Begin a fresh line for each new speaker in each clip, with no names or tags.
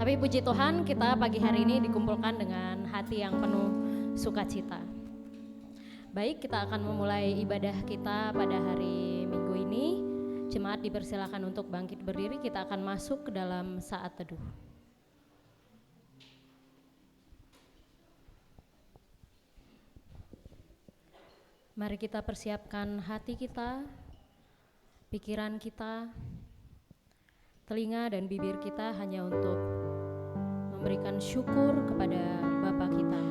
Tapi puji Tuhan, kita pagi hari ini dikumpulkan dengan hati yang penuh sukacita. Baik, kita akan memulai ibadah kita pada hari Minggu ini. Jemaat dipersilakan untuk bangkit berdiri, kita akan masuk ke dalam saat teduh. Mari kita persiapkan hati kita, pikiran kita, telinga dan bibir kita hanya untuk memberikan syukur kepada Bapa kita.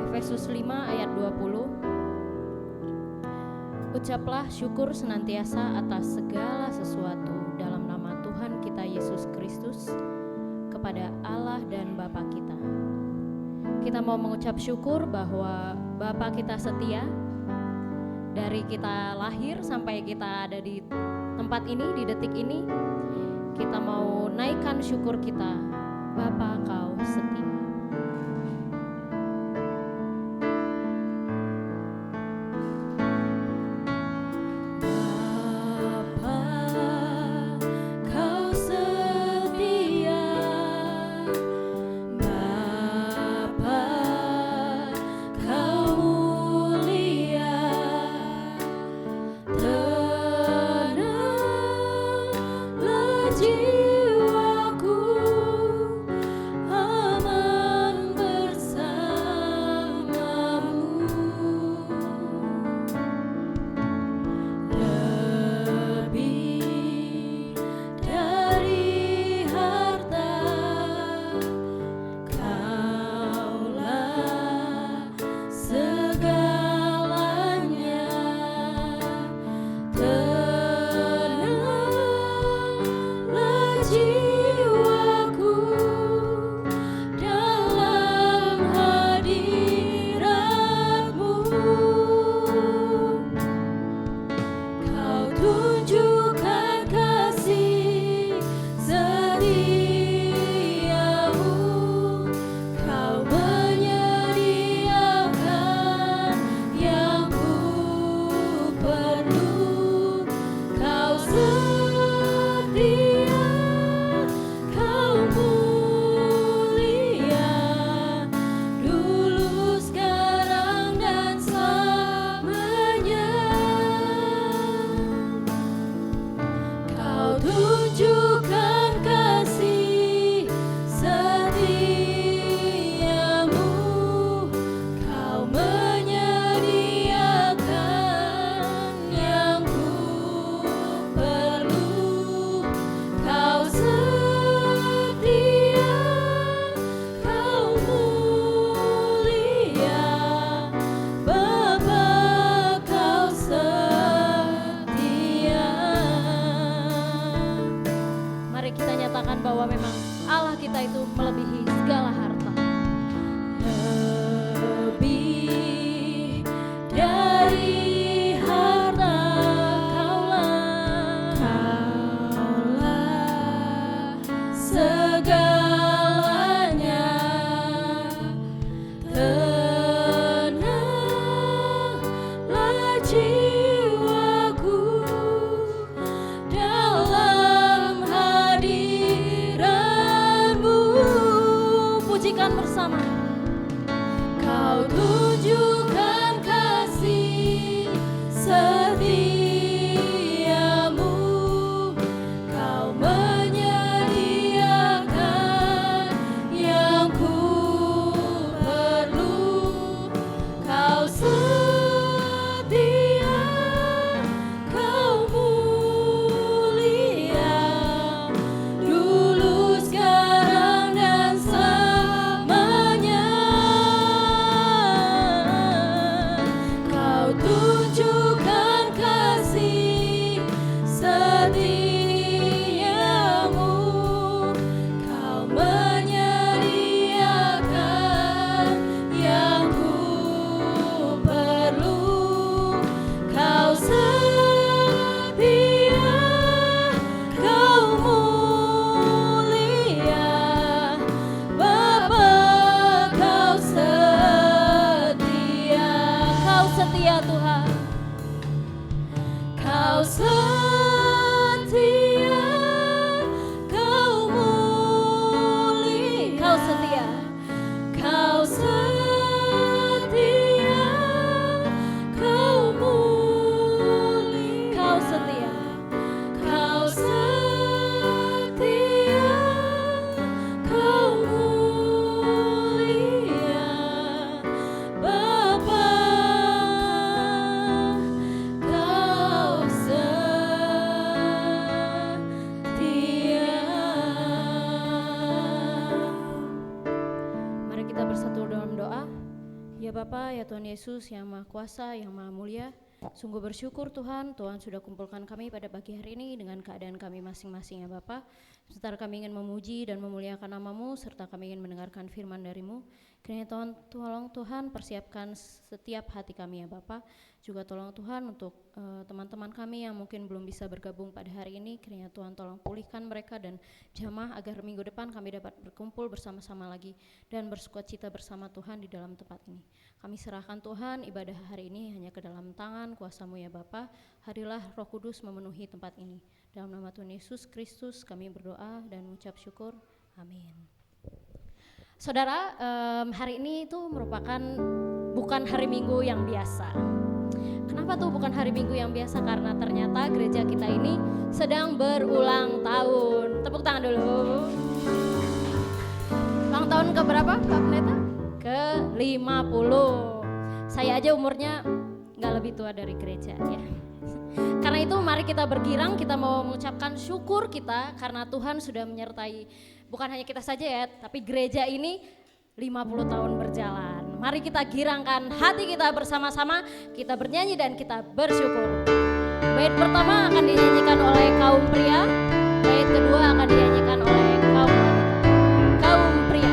Efesus 5 ayat 20. Ucaplah syukur senantiasa atas segala sesuatu dalam nama Tuhan kita Yesus Kristus kepada Allah dan Bapa kita. Kita mau mengucap syukur bahwa Bapa kita setia. Dari kita lahir sampai kita ada di tempat ini, di detik ini, kita mau naikkan syukur kita. Bapa, Kau setia. Ya Bapa, ya Tuhan Yesus yang Maha Kuasa, yang Maha Mulia, sungguh bersyukur Tuhan sudah kumpulkan kami pada pagi hari ini dengan keadaan kami masing-masing ya Bapa. Sebentar kami ingin memuji dan memuliakan nama-Mu, serta kami ingin mendengarkan firman dari-Mu. Kiranya tolong Tuhan persiapkan setiap hati kami ya Bapa. Juga tolong Tuhan untuk teman-teman kami yang mungkin belum bisa bergabung pada hari ini. Kiranya Tuhan tolong pulihkan mereka dan jamah agar minggu depan kami dapat berkumpul bersama-sama lagi dan bersukacita bersama Tuhan di dalam tempat ini. Kami serahkan Tuhan ibadah hari ini hanya ke dalam tangan kuasa-Mu ya Bapa. Hadilah Roh Kudus memenuhi tempat ini. Dalam nama Tuhan Yesus Kristus kami berdoa dan mengucap syukur. Amin. Saudara, hari ini itu merupakan bukan hari Minggu yang biasa. Kenapa tuh bukan hari Minggu yang biasa? Karena ternyata gereja kita ini sedang berulang tahun. Tepuk tangan dulu. Ulang tahun ke berapa Pak Pendeta? Ke 50. Saya aja umurnya gak lebih tua dari gereja ya. Karena itu mari kita bergirang, kita mau mengucapkan syukur kita karena Tuhan sudah menyertai bukan hanya kita saja ya, tapi gereja ini 50 tahun berjalan. Mari kita girangkan hati kita bersama-sama, kita bernyanyi dan kita bersyukur. Bait pertama akan dinyanyikan oleh kaum pria, bait kedua akan dinyanyikan oleh kaum wanita. Kaum pria.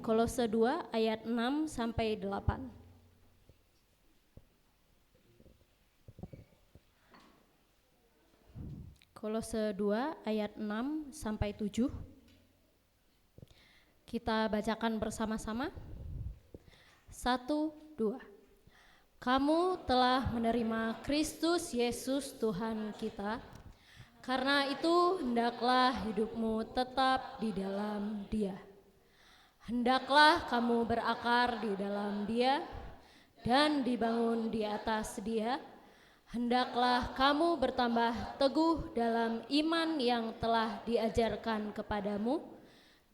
Kolose 2 ayat 6 sampai 8. Kolose 2 ayat 6 sampai 7. Kita bacakan bersama-sama. 1, 2. Kamu telah menerima Kristus Yesus Tuhan kita. Karena itu hendaklah hidupmu tetap di dalam Dia. Hendaklah kamu berakar di dalam Dia dan dibangun di atas Dia. Hendaklah kamu bertambah teguh dalam iman yang telah diajarkan kepadamu,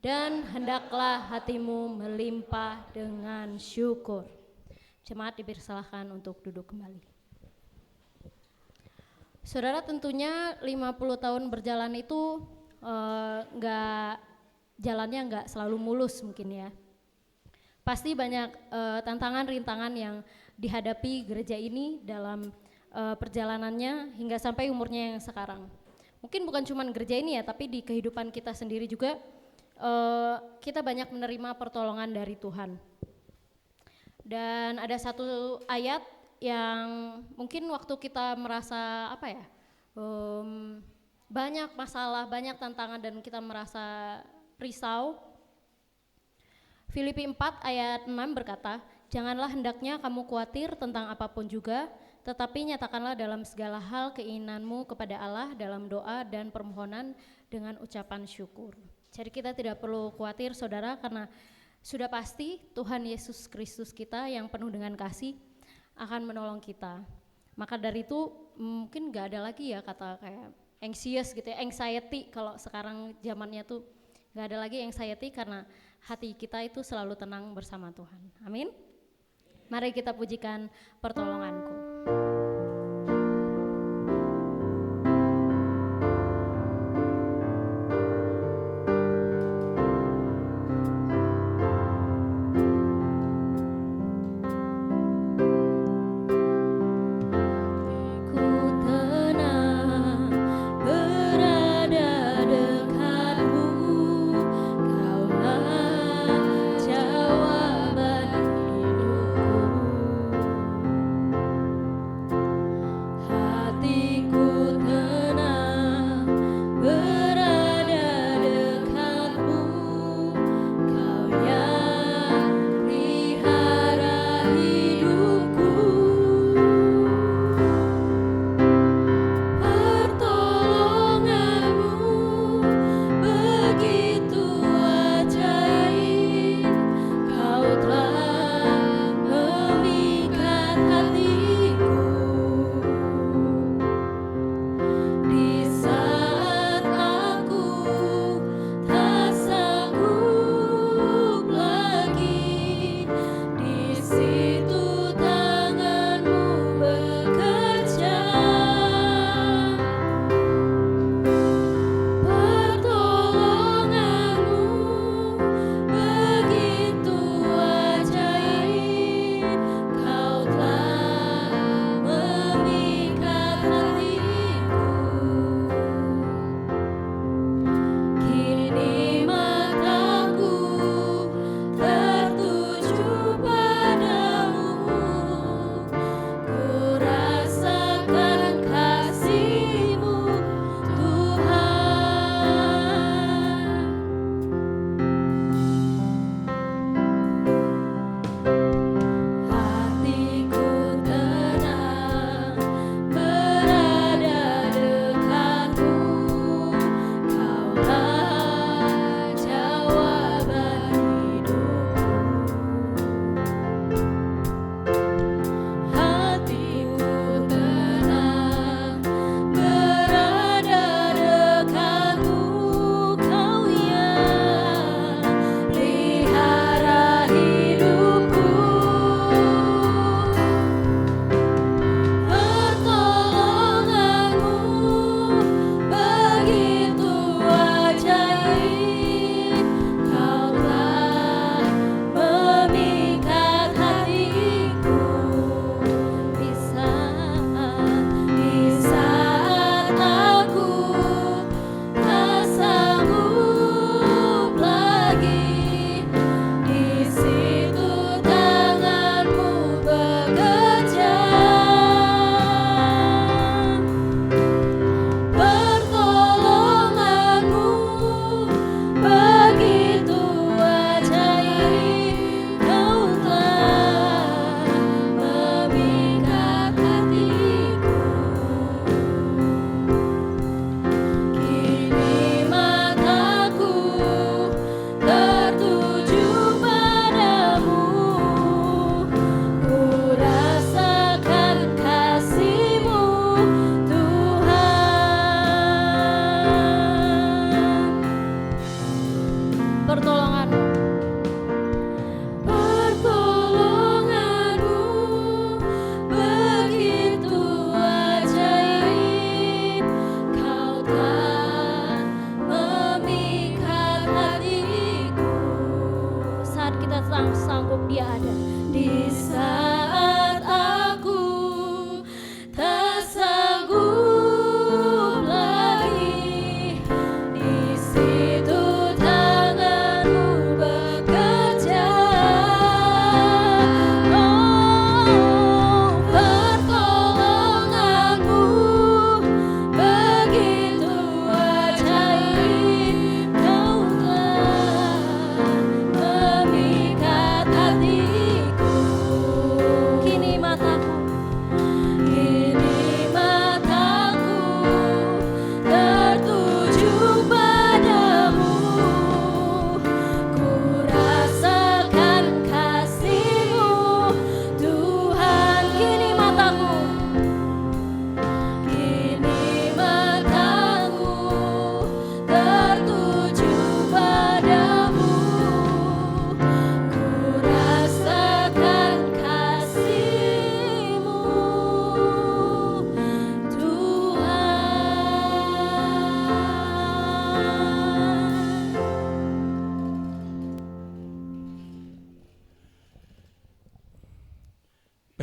dan hendaklah hatimu melimpah dengan syukur. Jemaat dipersilahkan untuk duduk kembali. Saudara, tentunya 50 tahun berjalan itu jalannya nggak selalu mulus mungkin ya. Pasti banyak tantangan, rintangan yang dihadapi gereja ini dalam perjalanannya hingga sampai umurnya yang sekarang. Mungkin bukan cuma gereja ini ya, tapi di kehidupan kita sendiri juga kita banyak menerima pertolongan dari Tuhan. Dan ada satu ayat yang mungkin waktu kita merasa banyak masalah, banyak tantangan dan kita merasa risau. Filipi 4 ayat 6 berkata, janganlah hendaknya kamu khawatir tentang apapun juga, tetapi nyatakanlah dalam segala hal keinginanmu kepada Allah dalam doa dan permohonan dengan ucapan syukur. Jadi kita tidak perlu khawatir saudara, karena sudah pasti Tuhan Yesus Kristus kita yang penuh dengan kasih akan menolong kita. Maka dari itu mungkin gak ada lagi ya kata kayak anxious gitu ya, anxiety kalau sekarang zamannya tuh gak ada lagi anxiety, karena hati kita itu selalu tenang bersama Tuhan. Amin. Mari kita pujikan pertolonganku.
Jawaban hidupku.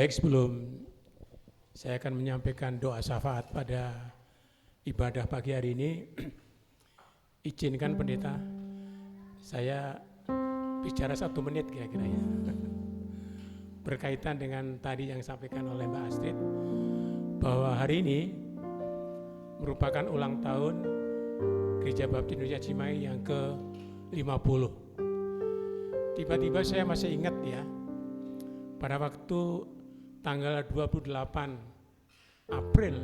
Baik, sebelum saya akan menyampaikan doa syafaat pada ibadah pagi hari ini, izinkan pendeta saya bicara 1 menit kira-kira ya. Berkaitan dengan tadi yang disampaikan oleh Mbak Astrid, bahwa hari ini merupakan ulang tahun Gereja Baptis Indonesia Cimahi yang ke-50. Tiba-tiba saya masih ingat ya, pada waktu tanggal 28 April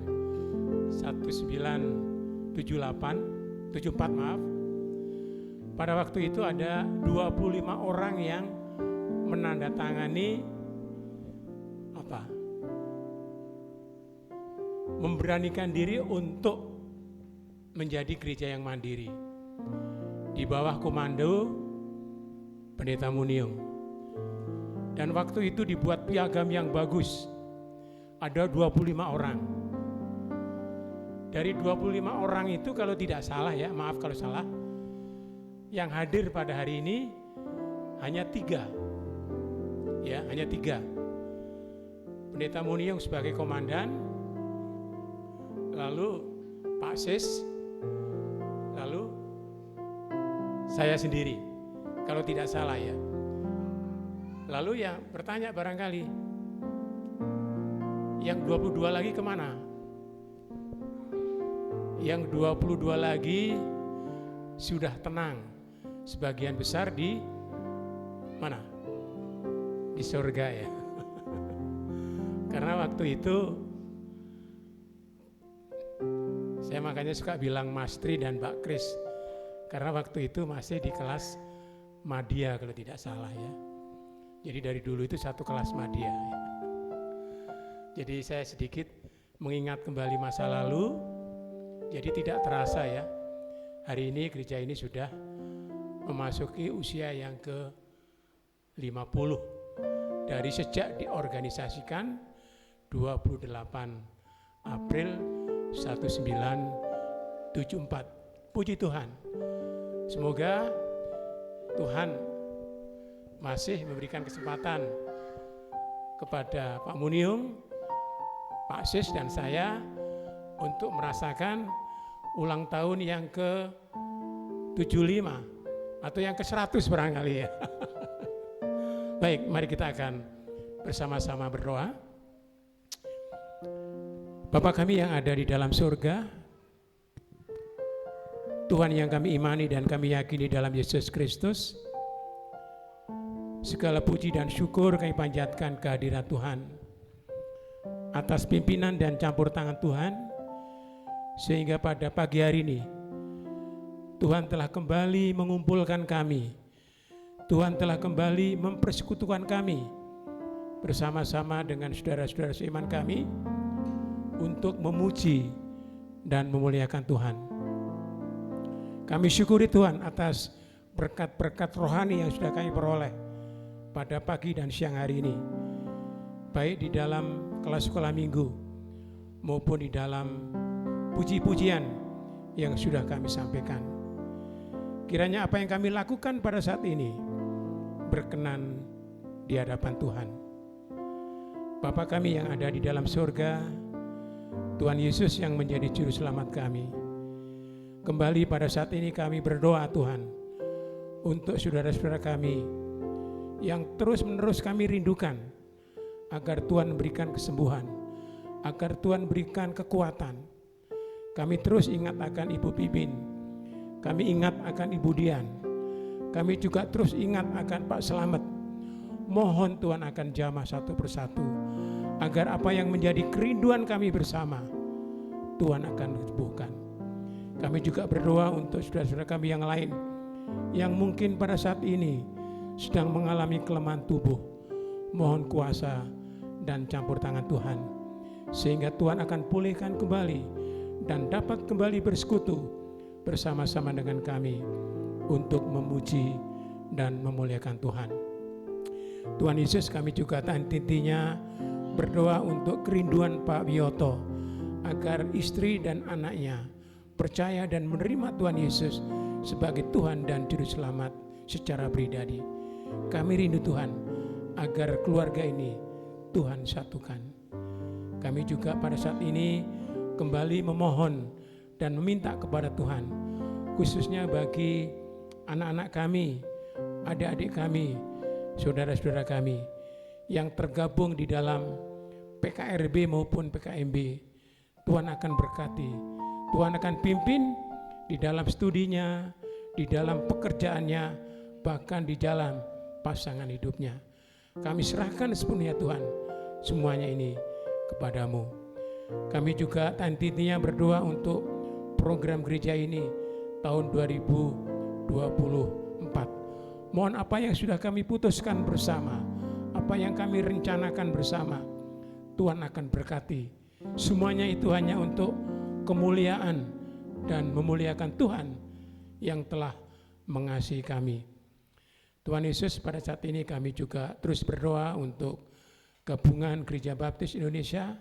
1974, pada waktu itu ada 25 orang yang menandatangani memberanikan diri untuk menjadi gereja yang mandiri di bawah komando Pendeta Muniung. Dan waktu itu dibuat piagam yang bagus. Ada 25 orang. Dari 25 orang itu kalau tidak salah ya, maaf kalau salah, yang hadir pada hari ini hanya 3. Ya, hanya 3. Pendeta Muniung sebagai komandan, lalu Pak Sis, lalu saya sendiri. Kalau tidak salah ya. Lalu yang bertanya barangkali, yang 22 lagi kemana? Yang 22 lagi sudah tenang. Sebagian besar di mana? Di surga ya. Karena waktu itu saya makanya suka bilang Mas Tri dan Mbak Kris. Karena waktu itu masih di kelas Madya kalau tidak salah ya. Jadi dari dulu itu satu kelas Madya. Jadi saya sedikit mengingat kembali masa lalu. Jadi tidak terasa ya, hari ini gereja ini sudah memasuki usia yang ke-50. Dari sejak diorganisasikan 28 April 1974. Puji Tuhan. Semoga Tuhan masih memberikan kesempatan kepada Pak Muniung, Pak Sis dan saya untuk merasakan ulang tahun yang ke-75 atau yang ke-100 barangkali ya. Baik, mari kita akan bersama-sama berdoa. Bapa kami yang ada di dalam surga, Tuhan yang kami imani dan kami yakini dalam Yesus Kristus, segala puji dan syukur kami panjatkan kehadirat Tuhan atas pimpinan dan campur tangan Tuhan, sehingga pada pagi hari ini Tuhan telah kembali mengumpulkan kami. Tuhan telah kembali mempersekutukan kami bersama-sama dengan saudara-saudara seiman kami untuk memuji dan memuliakan Tuhan. Kami syukuri Tuhan atas berkat-berkat rohani yang sudah kami peroleh pada pagi dan siang hari ini, baik di dalam kelas sekolah minggu maupun di dalam puji-pujian yang sudah kami sampaikan. Kiranya apa yang kami lakukan pada saat ini berkenan di hadapan Tuhan. Bapa kami yang ada di dalam surga, Tuhan Yesus yang menjadi juru selamat kami, kembali pada saat ini kami berdoa Tuhan untuk saudara-saudara kami yang terus-menerus kami rindukan, agar Tuhan berikan kesembuhan, agar Tuhan berikan kekuatan. Kami terus ingat akan Ibu Pipin, kami ingat akan Ibu Dian, kami juga terus ingat akan Pak Selamat. Mohon Tuhan akan jamah satu persatu, agar apa yang menjadi kerinduan kami bersama, Tuhan akan sembuhkan. Kami juga berdoa untuk saudara-saudara kami yang lain, yang mungkin pada saat ini sedang mengalami kelemahan tubuh. Mohon kuasa dan campur tangan Tuhan, sehingga Tuhan akan pulihkan kembali dan dapat kembali bersekutu bersama-sama dengan kami untuk memuji dan memuliakan Tuhan. Tuhan Yesus, kami juga intinya berdoa untuk kerinduan Pak Wiyoto, agar istri dan anaknya percaya dan menerima Tuhan Yesus sebagai Tuhan dan Juru Selamat secara pribadi. Kami rindu Tuhan agar keluarga ini Tuhan satukan. Kami juga pada saat ini kembali memohon dan meminta kepada Tuhan, khususnya bagi anak-anak kami, adik-adik kami, saudara-saudara kami yang tergabung di dalam PKRB maupun PKMB. Tuhan akan berkati, Tuhan akan pimpin di dalam studinya, di dalam pekerjaannya, bahkan di dalam pasangan hidupnya. Kami serahkan sepenuhnya Tuhan semuanya ini kepadamu. Kami juga tantinya berdoa untuk program gereja ini tahun 2024. Mohon apa yang sudah kami putuskan bersama, apa yang kami rencanakan bersama, Tuhan akan berkati. Semuanya itu hanya untuk kemuliaan dan memuliakan Tuhan yang telah mengasihi kami. Tuhan Yesus, pada saat ini kami juga terus berdoa untuk gabungan Gereja Baptis Indonesia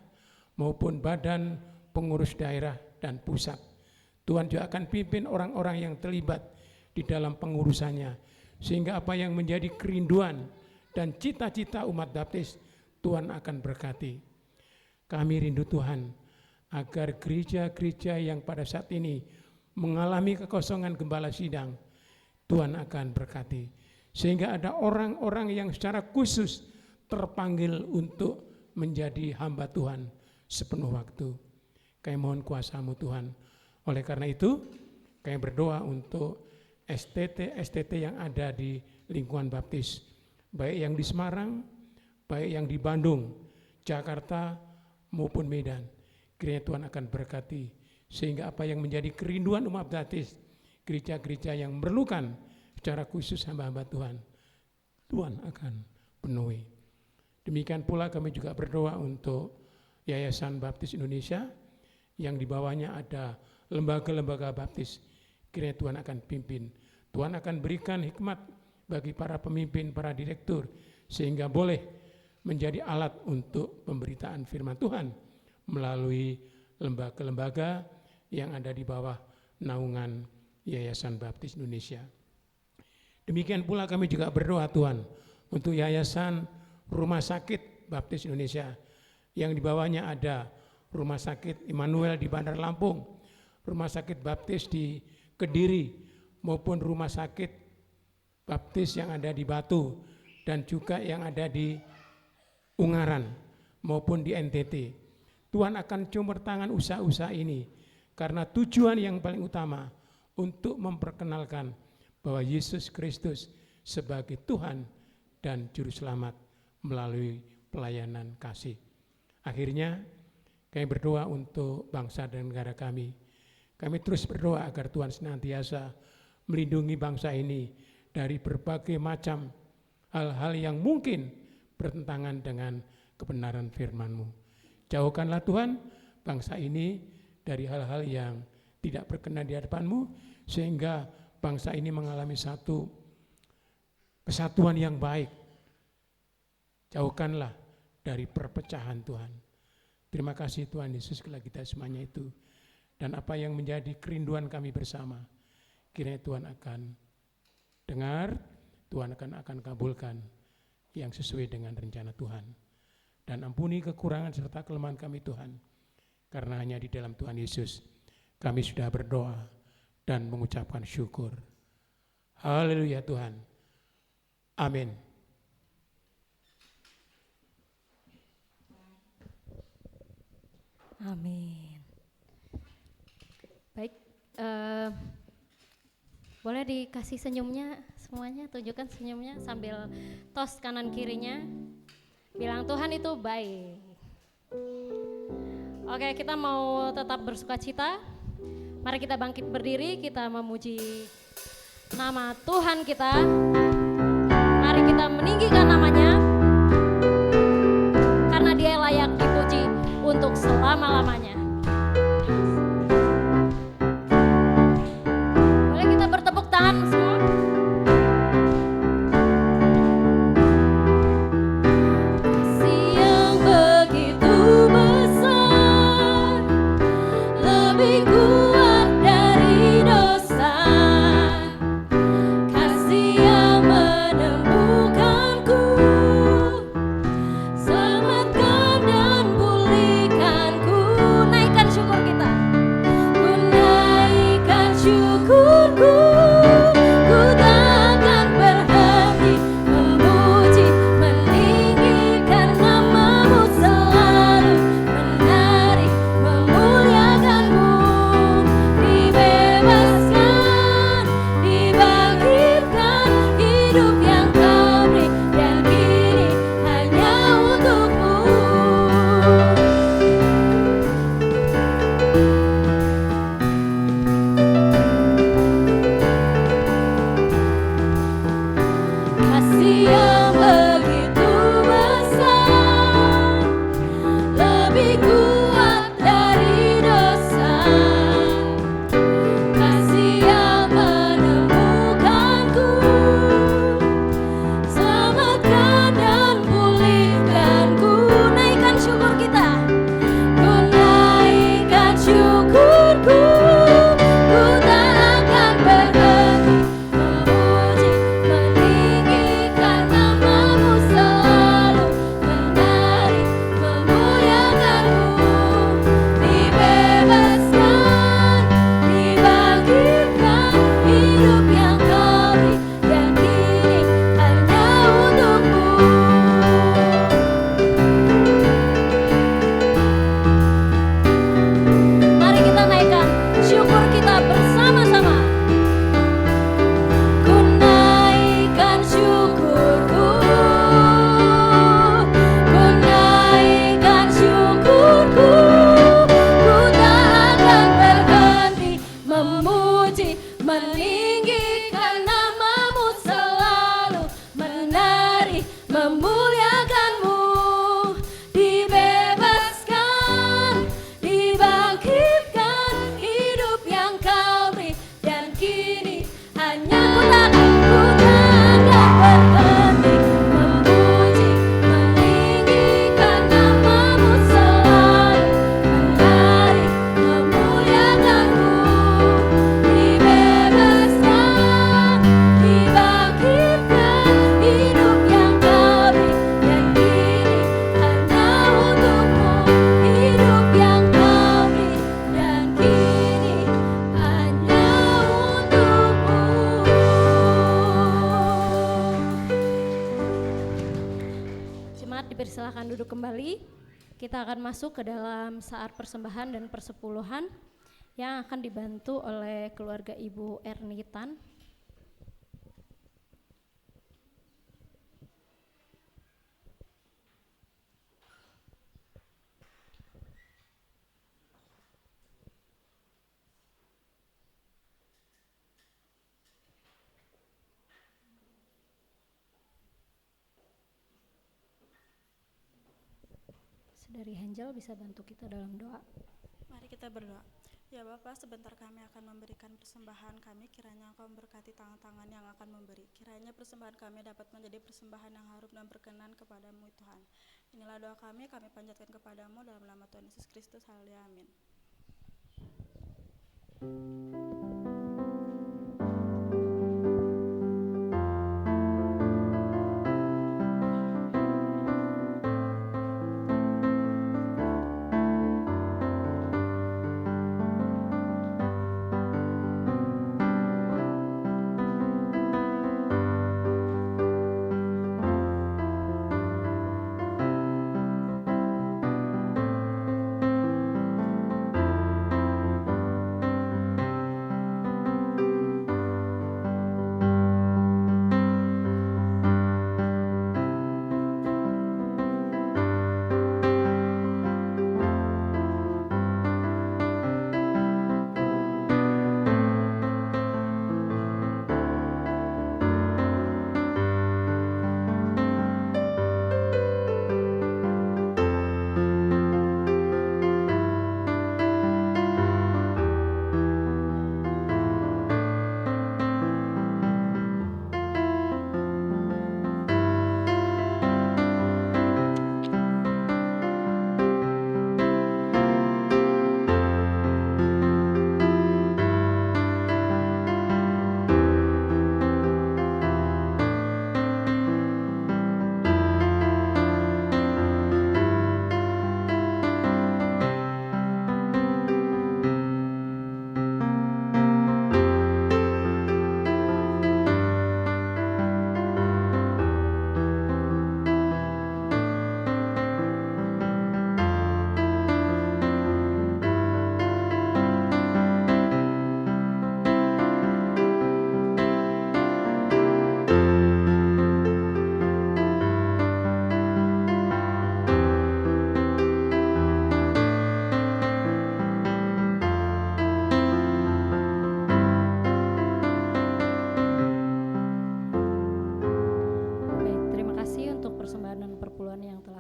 maupun badan pengurus daerah dan pusat. Tuhan juga akan pimpin orang-orang yang terlibat di dalam pengurusannya, sehingga apa yang menjadi kerinduan dan cita-cita umat baptis Tuhan akan berkati. Kami rindu Tuhan agar gereja-gereja yang pada saat ini mengalami kekosongan gembala sidang, Tuhan akan berkati, sehingga ada orang-orang yang secara khusus terpanggil untuk menjadi hamba Tuhan sepenuh waktu. Kami mohon kuasa-Mu Tuhan. Oleh karena itu, kami berdoa untuk STT yang ada di lingkungan baptis, baik yang di Semarang, baik yang di Bandung, Jakarta, maupun Medan. Kiranya Tuhan akan berkati, sehingga apa yang menjadi kerinduan umat baptis, gereja-gereja yang memerlukan secara khusus hamba-hamba Tuhan, Tuhan akan penuhi. Demikian pula kami juga berdoa untuk Yayasan Baptis Indonesia yang di bawahnya ada lembaga-lembaga baptis. Kiranya Tuhan akan pimpin. Tuhan akan berikan hikmat bagi para pemimpin, para direktur, sehingga boleh menjadi alat untuk pemberitaan firman Tuhan melalui lembaga-lembaga yang ada di bawah naungan Yayasan Baptis Indonesia. Demikian pula kami juga berdoa Tuhan untuk Yayasan Rumah Sakit Baptis Indonesia yang di bawahnya ada Rumah Sakit Immanuel di Bandar Lampung, Rumah Sakit Baptis di Kediri, maupun Rumah Sakit Baptis yang ada di Batu, dan juga yang ada di Ungaran maupun di NTT. Tuhan akan campur tangan usaha-usaha ini karena tujuan yang paling utama untuk memperkenalkan bahwa Yesus Kristus sebagai Tuhan dan Juru Selamat melalui pelayanan kasih. Akhirnya kami berdoa untuk bangsa dan negara kami. Kami terus berdoa agar Tuhan senantiasa melindungi bangsa ini dari berbagai macam hal-hal yang mungkin bertentangan dengan kebenaran firman-Mu. Jauhkanlah Tuhan bangsa ini dari hal-hal yang tidak berkenan di hadapan-Mu, sehingga bangsa ini mengalami satu kesatuan yang baik. Jauhkanlah dari perpecahan Tuhan. Terima kasih Tuhan Yesus kepada kita semuanya itu. Dan apa yang menjadi kerinduan kami bersama, kiranya Tuhan akan dengar, Tuhan akan kabulkan yang sesuai dengan rencana Tuhan. Dan ampuni kekurangan serta kelemahan kami Tuhan, karena hanya di dalam Tuhan Yesus kami sudah berdoa dan mengucapkan syukur. Haleluya Tuhan. Amin.
Amin. Baik, boleh dikasih senyumnya semuanya, tunjukkan senyumnya sambil tos kanan kirinya. Bilang Tuhan itu baik. Oke, kita mau tetap bersuka cita. Mari kita bangkit berdiri, kita memuji nama Tuhan kita. Mari kita meninggikan namanya, karena Dia layak dipuji untuk selama-lamanya. Boleh kita bertepuk tangan semua? Kasih yang begitu besar, lebih kuat dari dosa. Kasih yang menemukanku, selamat kembali. Kita akan masuk ke dalam saat persembahan dan persepuluhan yang akan dibantu oleh keluarga Ibu Ernitan. Dari Angel bisa bantu kita dalam doa.
Mari kita berdoa. Ya Bapa, sebentar kami akan memberikan persembahan kami, kiranya Engkau memberkati tangan-tangan yang akan memberi. Kiranya persembahan kami dapat menjadi persembahan yang harum dan berkenan kepadamu Tuhan. Inilah doa kami panjatkan kepadamu dalam nama Tuhan Yesus Kristus. Haleluya, amin.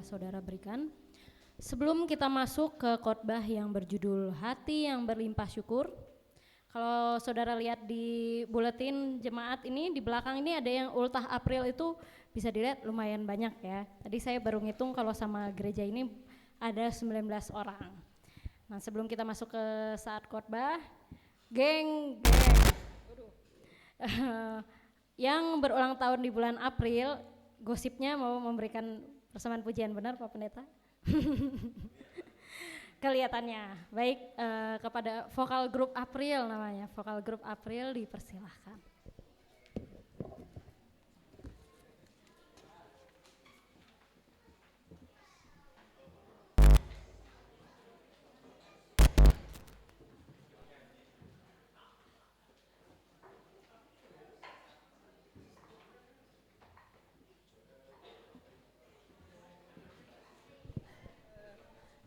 Saudara berikan. Sebelum kita masuk ke khotbah yang berjudul Hati yang Berlimpah Syukur, kalau saudara lihat di buletin jemaat ini, di belakang ini ada yang ultah April, itu bisa dilihat lumayan banyak ya. Tadi saya baru ngitung kalau sama gereja ini ada 19 orang. Nah, sebelum kita masuk ke saat khotbah, yang berulang tahun di bulan April, gosipnya mau memberikan persembahan pujian, benar Pak Pendeta? Kelihatannya baik. Kepada vokal grup April, namanya vokal grup April, dipersilahkan.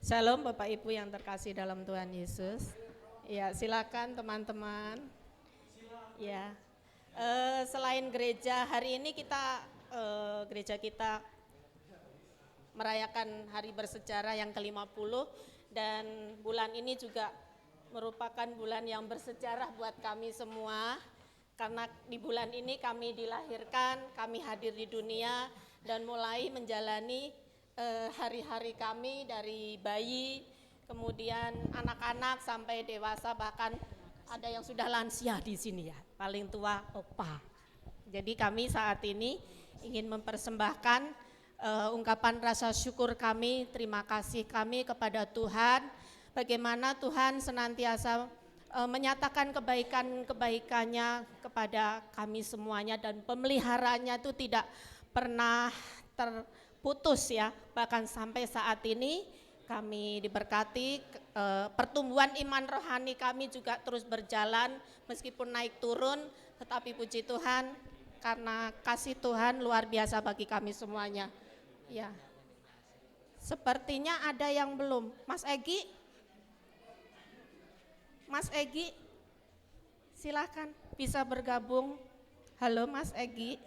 Shalom Bapak Ibu yang terkasih dalam Tuhan Yesus. Ya, silakan teman-teman. Ya, selain gereja, hari ini gereja kita merayakan hari bersejarah yang ke-50, dan bulan ini juga merupakan bulan yang bersejarah buat kami semua, karena di bulan ini kami dilahirkan, kami hadir di dunia dan mulai menjalani hari-hari kami dari bayi, kemudian anak-anak sampai dewasa, bahkan ada yang sudah lansia di sini ya, paling tua opa. Jadi kami saat ini ingin mempersembahkan ungkapan rasa syukur kami, terima kasih kami kepada Tuhan, bagaimana Tuhan senantiasa menyatakan kebaikan-kebaikannya kepada kami semuanya, dan pemeliharanya itu tidak pernah putus ya. Bahkan sampai saat ini kami diberkati, pertumbuhan iman rohani kami juga terus berjalan meskipun naik turun, tetapi puji Tuhan karena kasih Tuhan luar biasa bagi kami semuanya. Ya. Sepertinya ada yang belum. Mas Egi? Mas Egi? Silakan bisa bergabung. Halo Mas Egi.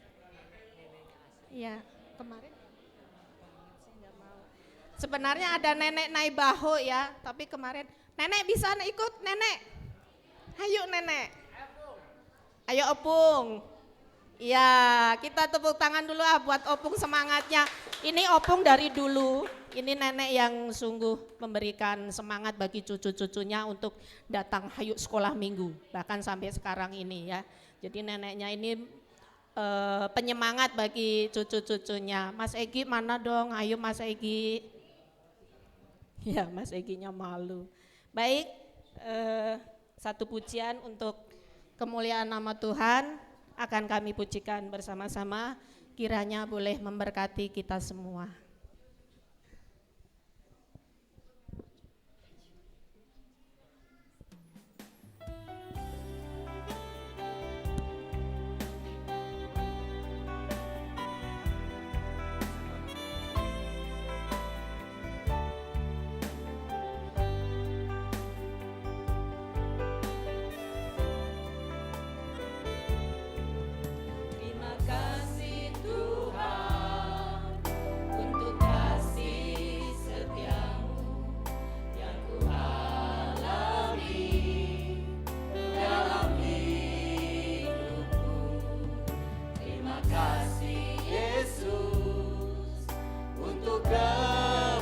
Ya, kemarin sebenarnya ada Nenek Naibaho ya, tapi kemarin Nenek bisa ikut Nenek. Ayo Nenek. Ayo Opung. Ya, kita tepuk tangan dulu buat Opung semangatnya. Ini Opung dari dulu. Ini nenek yang sungguh memberikan semangat bagi cucu-cucunya untuk datang hayu sekolah minggu, bahkan sampai sekarang ini ya. Jadi neneknya ini penyemangat bagi cucu-cucunya. Mas Egi mana dong? Ayo Mas Egi. Ya Mas Eginya malu. Baik, satu pujian untuk kemuliaan nama Tuhan akan kami pujikan bersama-sama. Kiranya boleh memberkati kita semua.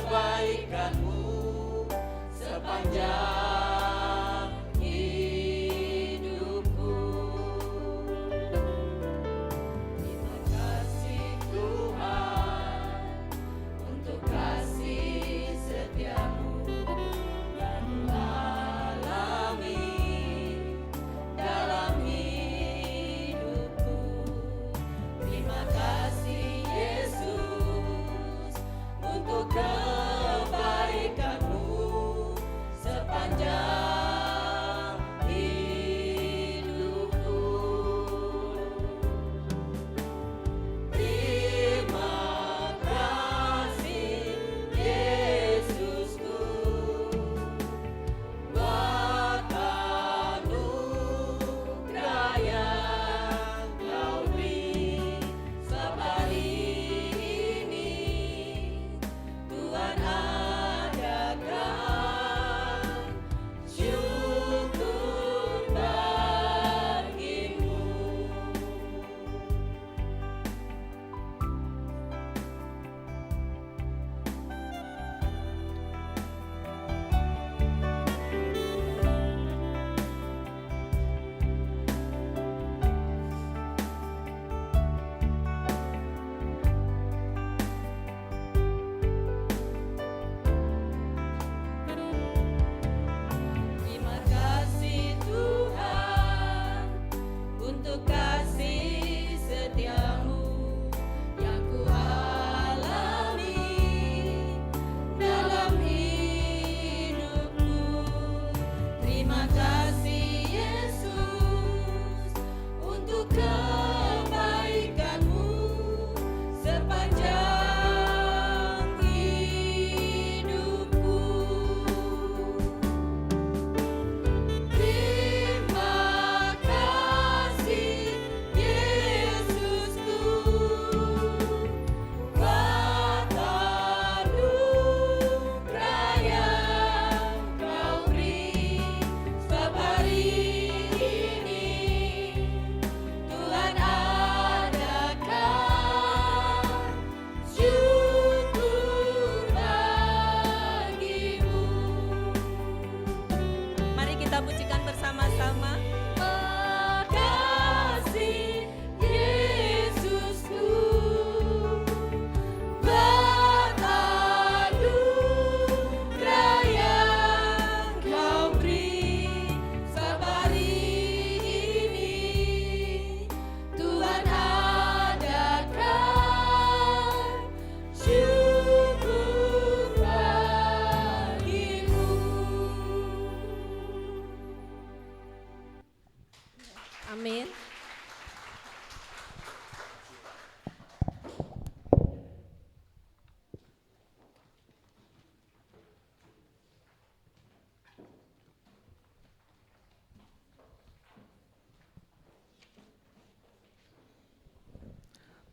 Kebaikanmu sepanjang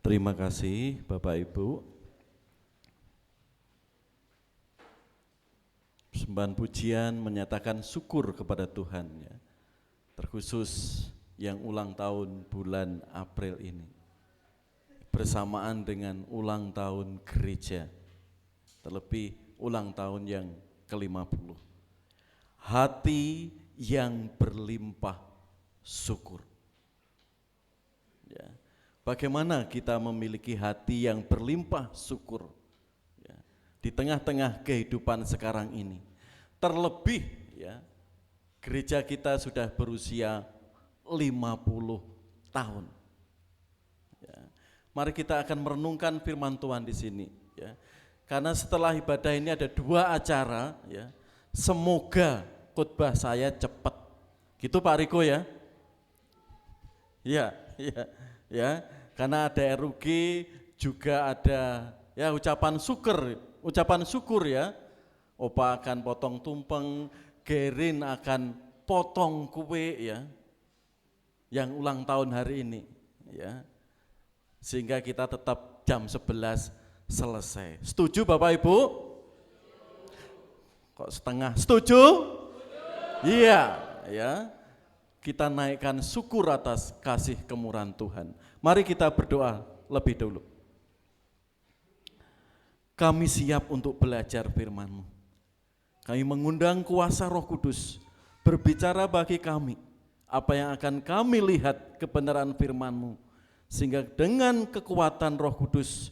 Terima kasih Bapak Ibu. Persembahan pujian menyatakan syukur kepada Tuhan ya. Terkhusus yang ulang tahun bulan April ini. Bersamaan dengan ulang tahun gereja. Terlebih ulang tahun yang ke-50. Hati yang berlimpah syukur. Ya. Bagaimana kita memiliki hati yang berlimpah syukur ya, di tengah-tengah kehidupan sekarang ini. Terlebih ya, gereja kita sudah berusia 50 tahun. Ya. Mari kita akan merenungkan firman Tuhan di sini ya. Karena setelah ibadah ini ada 2 acara ya. Semoga khotbah saya cepat. Gitu Pak Riko ya? Iya, iya. Ya, karena ada RUG juga ada ya ucapan syukur ya. Opa akan potong tumpeng, Gerin akan potong kue ya. Yang ulang tahun hari ini ya. Sehingga kita tetap jam 11 selesai. Setuju Bapak Ibu? Kok setengah? Setuju? Iya, ya. Kita naikkan syukur atas kasih kemurahan Tuhan. Mari kita berdoa lebih dulu. Kami siap untuk belajar firman-Mu. Kami mengundang kuasa Roh Kudus berbicara bagi kami apa yang akan kami lihat kebenaran firman-Mu. Sehingga dengan kekuatan Roh Kudus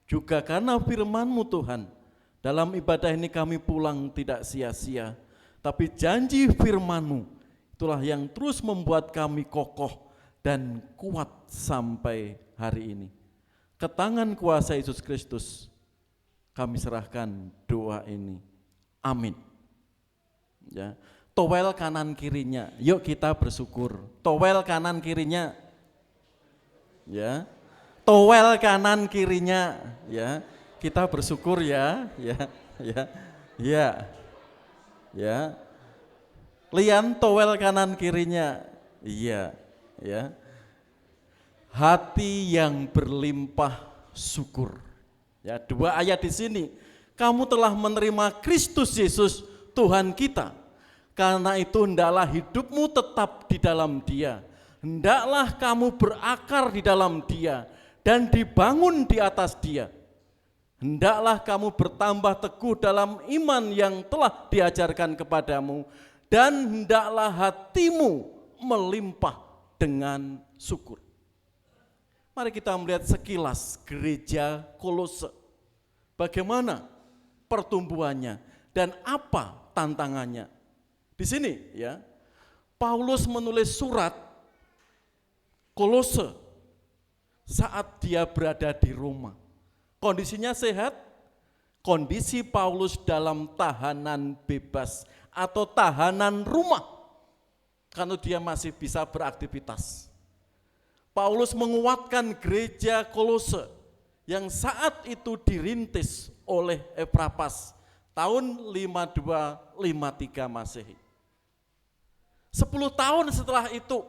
juga karena firman-Mu Tuhan, dalam ibadah ini kami pulang tidak sia-sia, tapi janji firman-Mu itulah yang terus membuat kami kokoh dan kuat sampai hari ini. Ke tangan kuasa Yesus Kristus kami serahkan doa ini. Amin. Ya, towel kanan kirinya. Yuk kita bersyukur. Towel kanan kirinya. Ya. Towel kanan kirinya, ya. Kita bersyukur ya, ya, ya. Ya. Ya. Lian towel kanan kirinya. Iya, ya. Hati yang berlimpah syukur. Ya, 2 ayat di sini. Kamu telah menerima Kristus Yesus Tuhan kita. Karena itu hendaklah hidupmu tetap di dalam Dia. Hendaklah kamu berakar di dalam Dia dan dibangun di atas Dia. Hendaklah kamu bertambah teguh dalam iman yang telah diajarkan kepadamu. Dan hendaklah hatimu melimpah dengan syukur. Mari kita melihat sekilas gereja Kolose. Bagaimana pertumbuhannya dan apa tantangannya. Di sini ya, Paulus menulis surat Kolose saat dia berada di Roma. Kondisinya sehat, kondisi Paulus dalam tahanan bebas atau tahanan rumah, karena dia masih bisa beraktivitas. Paulus menguatkan gereja Kolose yang saat itu dirintis oleh Epaphras tahun 52-53 Masehi. 10 tahun setelah itu,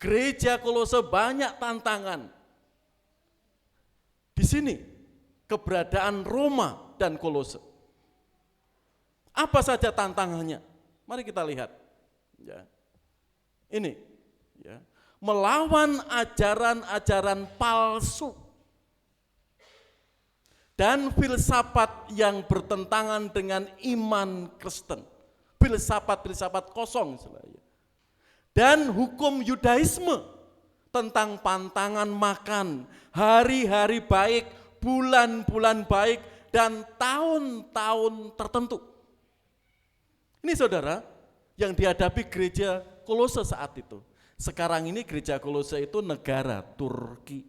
gereja Kolose banyak tantangan. Di sini keberadaan Roma dan Kolose. Apa saja tantangannya? Mari kita lihat. Ya. Ini, ya. Melawan ajaran-ajaran palsu dan filsafat yang bertentangan dengan iman Kristen. Filsafat kosong istilahnya. Dan hukum Yudaisme tentang pantangan makan, hari-hari baik, bulan-bulan baik, dan tahun-tahun tertentu. Ini saudara, yang dihadapi gereja Kolose saat itu. Sekarang ini gereja Kolose itu negara Turki.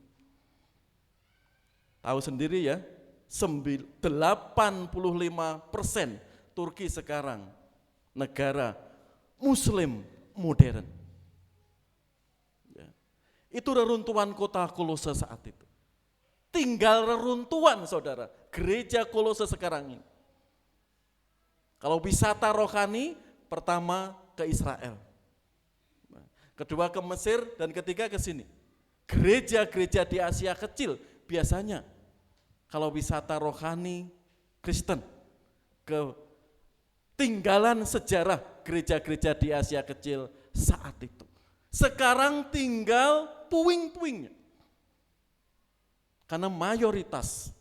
Tahu sendiri ya, 85% Turki sekarang negara Muslim modern. Ya. Itu reruntuhan kota Kolose saat itu. Tinggal reruntuhan saudara, gereja Kolose sekarang ini. Kalau wisata rohani, pertama ke Israel, kedua ke Mesir, dan ketiga ke sini. Gereja-gereja di Asia Kecil biasanya kalau wisata rohani Kristen, ketinggalan sejarah gereja-gereja di Asia Kecil saat itu. Sekarang tinggal puing-puingnya. Karena mayoritas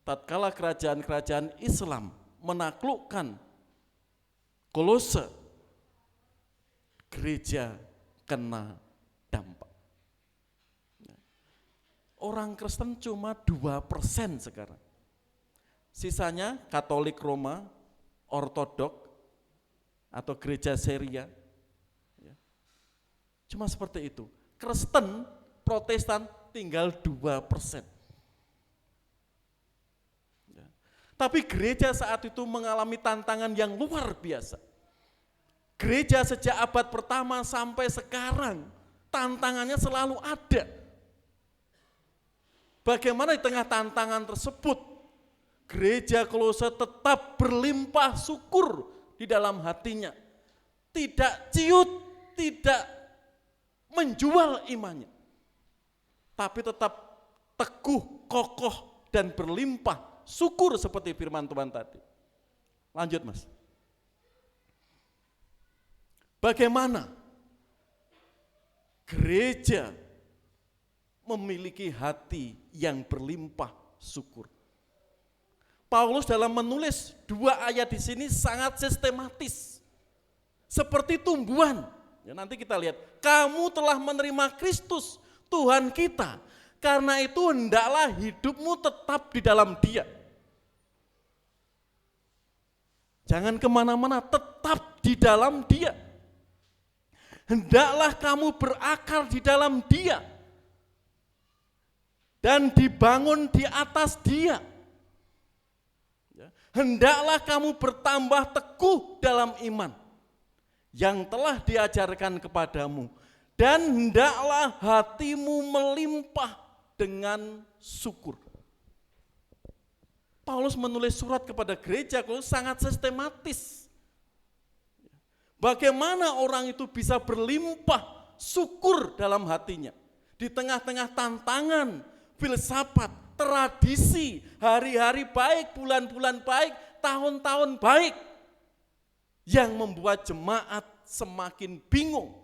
tatkala kerajaan-kerajaan Islam menaklukkan Kolose, gereja kena dampak. Orang Kristen cuma 2% sekarang. Sisanya Katolik Roma, Ortodok, atau gereja Syria. Cuma seperti itu. Kristen, Protestan tinggal 2%. Tapi gereja saat itu mengalami tantangan yang luar biasa. Gereja sejak abad pertama sampai sekarang, tantangannya selalu ada. Bagaimana di tengah tantangan tersebut, gereja Kolose tetap berlimpah syukur di dalam hatinya. Tidak ciut, tidak menjual imannya. Tapi tetap teguh, kokoh, dan berlimpah syukur seperti firman Tuhan tadi. Lanjut Mas. Bagaimana gereja memiliki hati yang berlimpah syukur? Paulus dalam menulis 2 ayat di sini sangat sistematis. Seperti tumbuhan. Ya, nanti kita lihat, kamu telah menerima Kristus, Tuhan kita. Karena itu hendaklah hidupmu tetap di dalam Dia. Jangan kemana-mana, tetap di dalam Dia. Hendaklah kamu berakar di dalam Dia. Dan dibangun di atas Dia. Hendaklah kamu bertambah teguh dalam iman yang telah diajarkan kepadamu. Dan hendaklah hatimu melimpah dengan syukur. Paulus menulis surat kepada gereja Kolose sangat sistematis. Bagaimana orang itu bisa berlimpah syukur dalam hatinya. Di tengah-tengah tantangan, filsafat, tradisi, hari-hari baik, bulan-bulan baik, tahun-tahun baik. Yang membuat jemaat semakin bingung.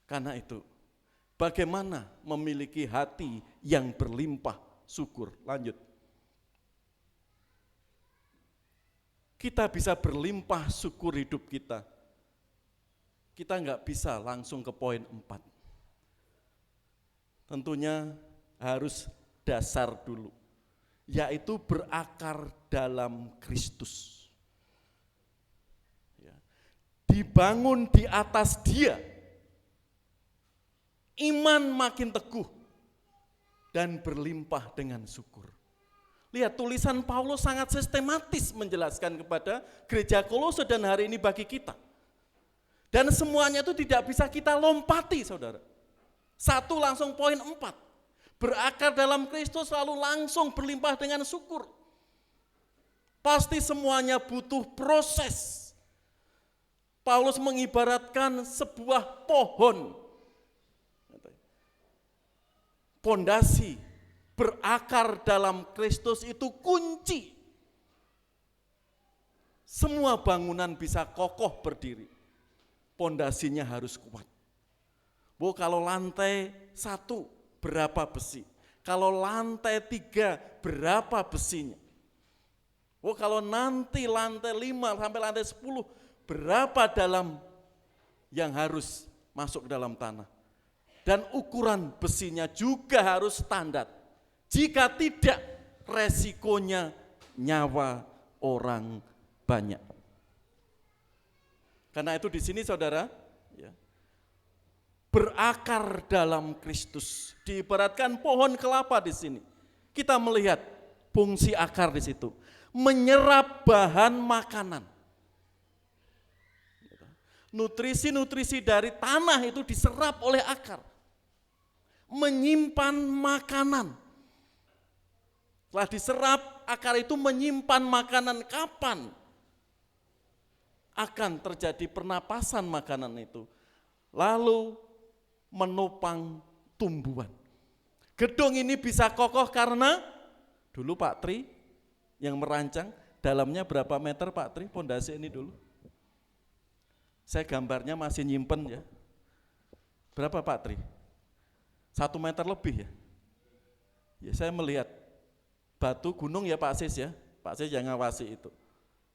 Karena itu, bagaimana memiliki hati yang berlimpah syukur? Lanjut. Kita bisa berlimpah syukur hidup kita. Kita enggak bisa langsung ke poin 4. Tentunya harus dasar dulu, yaitu berakar dalam Kristus. Dibangun di atas Dia. Iman makin teguh dan berlimpah dengan syukur. Lihat tulisan Paulus sangat sistematis menjelaskan kepada gereja Kolose dan hari ini bagi kita. Dan semuanya itu tidak bisa kita lompati saudara. Satu langsung poin 4. Berakar dalam Kristus lalu langsung berlimpah dengan syukur. Pasti semuanya butuh proses. Paulus mengibaratkan sebuah pohon. Pondasi berakar dalam Kristus itu kunci. Semua bangunan bisa kokoh berdiri. Pondasinya harus kuat. Bu, kalau lantai 1 berapa besi? Kalau lantai 3 berapa besinya? Bu, kalau nanti lantai 5 sampai lantai 10 berapa dalam yang harus masuk ke dalam tanah? Dan ukuran besinya juga harus standar. Jika tidak, resikonya nyawa orang banyak. Karena itu di sini saudara, ya, berakar dalam Kristus. Diibaratkan pohon kelapa di sini. Kita melihat fungsi akar di situ. Menyerap bahan makanan. Nutrisi-nutrisi dari tanah itu diserap oleh akar. Menyimpan makanan. Setelah diserap, akar itu menyimpan makanan kapan akan terjadi pernapasan makanan itu. lalu menopang tumbuhan. Gedung ini bisa kokoh karena dulu Pak Tri yang merancang, dalamnya berapa meter Pak Tri pondasi ini dulu? Saya gambarnya masih nyimpen ya. Berapa Pak Tri? 1 meter lebih ya? Ya saya melihat batu gunung ya Pak Sis ya, Pak Sis yang ngawasi itu.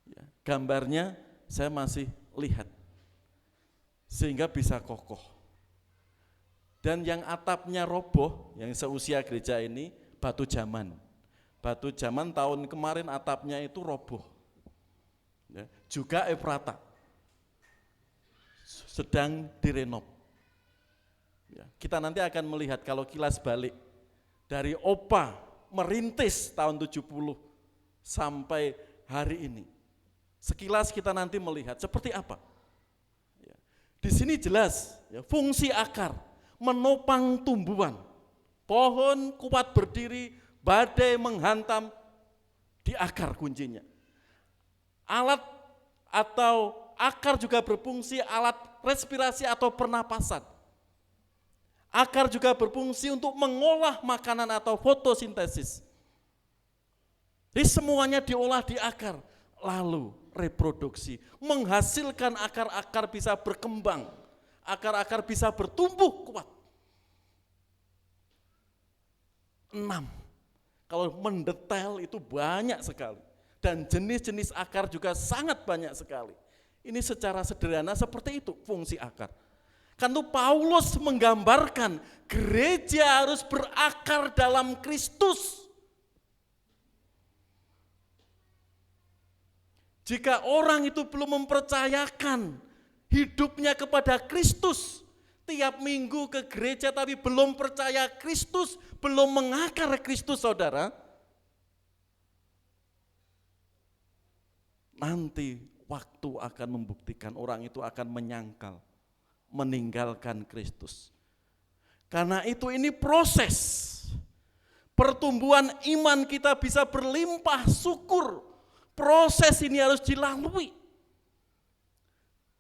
Ya, gambarnya saya masih lihat, sehingga bisa kokoh. Dan yang atapnya roboh, yang seusia gereja ini, batu zaman. Batu zaman tahun kemarin atapnya itu roboh. Ya, juga Efrata, sedang direnov. Ya, kita nanti akan melihat kalau kilas balik, dari OPA merintis tahun 70 sampai hari ini. Sekilas kita nanti melihat seperti apa. Ya. Di sini jelas ya, fungsi akar, menopang tumbuhan. Pohon kuat berdiri, badai menghantam, di akar kuncinya. Alat atau akar juga berfungsi alat respirasi atau pernapasan. Akar juga berfungsi untuk mengolah makanan atau fotosintesis. Jadi semuanya diolah di akar, lalu reproduksi, menghasilkan akar-akar bisa berkembang, akar-akar bisa bertumbuh kuat. 6. Kalau mendetail itu banyak sekali. Dan jenis-jenis akar juga sangat banyak sekali. Ini secara sederhana seperti itu fungsi akar. Kan itu Paulus menggambarkan gereja harus berakar dalam Kristus. Jika orang itu belum mempercayakan hidupnya kepada Kristus, tiap minggu ke gereja tapi belum percaya Kristus, belum mengakar Kristus, saudara, nanti waktu akan membuktikan orang itu akan menyangkal, meninggalkan Kristus. Karena itu ini proses. Pertumbuhan iman kita bisa berlimpah syukur. Proses ini harus dilalui.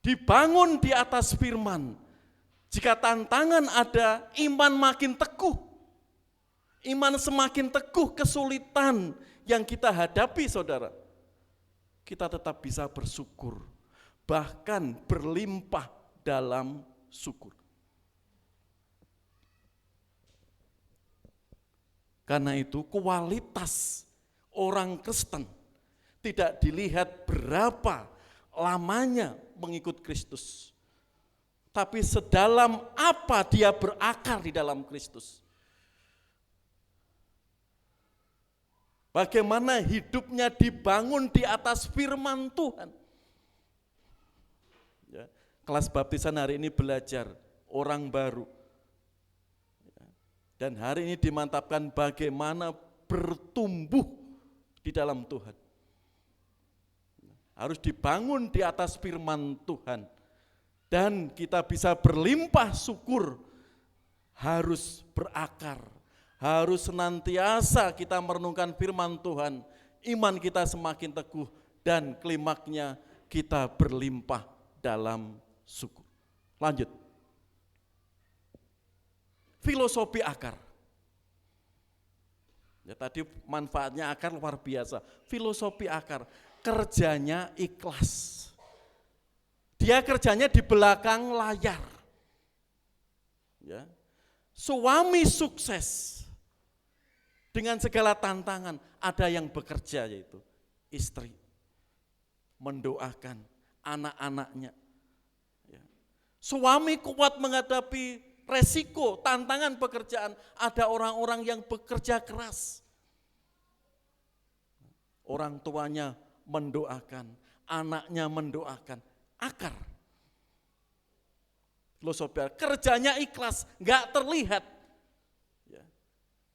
Dibangun di atas firman. Jika tantangan ada, iman makin teguh. Iman semakin teguh, kesulitan yang kita hadapi, saudara, kita tetap bisa bersyukur. Bahkan berlimpah dalam syukur. Karena itu kualitas orang Kristen tidak dilihat berapa lamanya mengikut Kristus, tapi sedalam apa dia berakar di dalam Kristus. Bagaimana hidupnya dibangun di atas firman Tuhan. Ya, kelas baptisan hari ini belajar orang baru. Ya, dan hari ini dimantapkan bagaimana bertumbuh di dalam Tuhan. Harus dibangun di atas firman Tuhan. Dan kita bisa berlimpah syukur, harus berakar, harus senantiasa kita merenungkan firman Tuhan, iman kita semakin teguh, dan klimaknya kita berlimpah dalam syukur. Lanjut. Filosofi akar. Ya, tadi manfaatnya akar luar biasa. Filosofi akar, kerjanya ikhlas. Dia kerjanya di belakang layar. Ya. Suami sukses dengan segala tantangan, ada yang bekerja yaitu istri. Mendoakan anak-anaknya. Ya. Suami kuat menghadapi resiko, tantangan pekerjaan, ada orang-orang yang bekerja keras. Orang tuanya mendoakan, anaknya mendoakan. Akar. Filosofi kerjanya ikhlas, enggak terlihat. Ya.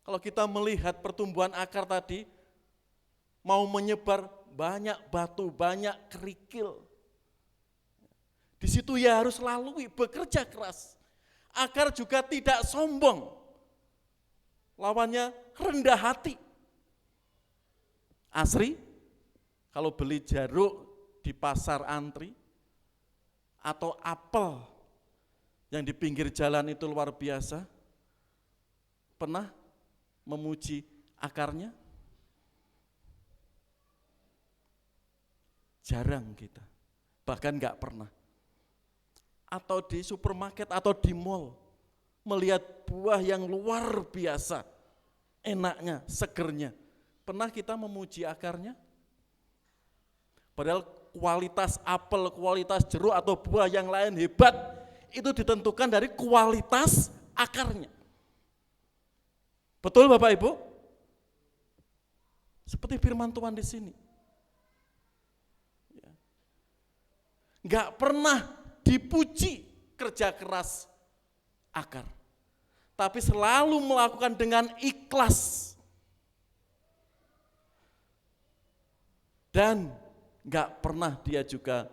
Kalau kita melihat pertumbuhan akar tadi, mau menyebar banyak batu, banyak kerikil. Di situ ya harus lalui, bekerja keras. Akar juga tidak sombong. Lawannya rendah hati. Asri, kalau beli jeruk di pasar antri, atau apel yang di pinggir jalan itu luar biasa? Pernah memuji akarnya? Jarang kita, bahkan enggak pernah. Atau di supermarket atau di mall, melihat buah yang luar biasa, enaknya, segernya. Pernah kita memuji akarnya? Padahal kualitas apel, kualitas jeruk atau buah yang lain hebat, itu ditentukan dari kualitas akarnya. Betul Bapak Ibu? Seperti firman Tuhan di sini. Enggak pernah dipuji kerja keras akar, tapi selalu melakukan dengan ikhlas. Dan enggak pernah dia juga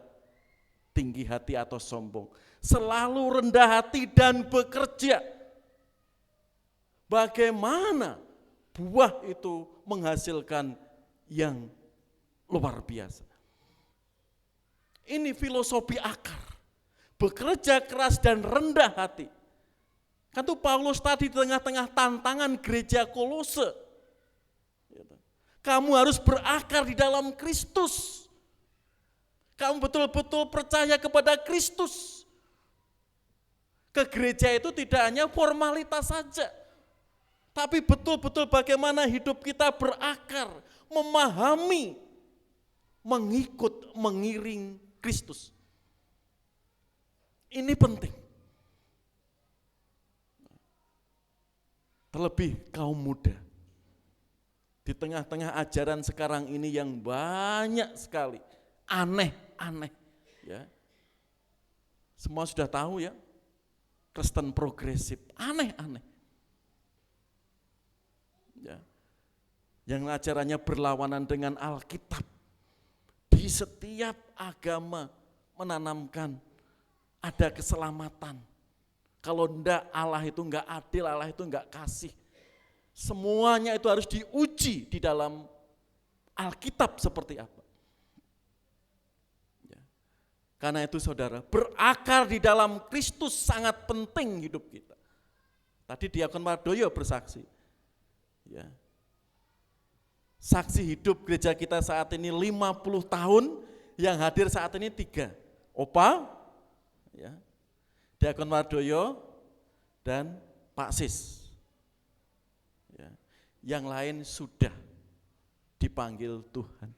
tinggi hati atau sombong. Selalu rendah hati dan bekerja. Bagaimana buah itu menghasilkan yang luar biasa. Ini filosofi akar, bekerja keras dan rendah hati. Kan tuh Paulus tadi di tengah-tengah tantangan gereja Kolose. Kamu harus berakar di dalam Kristus. Kamu betul-betul percaya kepada Kristus. Ke gereja itu tidak hanya formalitas saja, tapi betul-betul bagaimana hidup kita berakar, memahami, mengikut, mengiring Kristus. Ini penting. Terlebih kaum muda. Di tengah-tengah ajaran sekarang ini yang banyak sekali, aneh-aneh. Ya. Semua sudah tahu ya, Kristen progresif, aneh-aneh. Ya. Yang ajarannya berlawanan dengan Alkitab. Di setiap agama menanamkan ada keselamatan. Kalau enggak, Allah itu enggak adil, Allah itu enggak kasih. Semuanya itu harus diuji di dalam Alkitab seperti apa. Ya. Karena itu saudara, berakar di dalam Kristus sangat penting hidup kita. Tadi Diakon Wardoyo bersaksi. Ya. Saksi hidup gereja kita saat ini 50 tahun, yang hadir saat ini 3. Opa, ya, Diakon Wardoyo, dan Pak Sis. Ya. Yang lain sudah dipanggil Tuhan.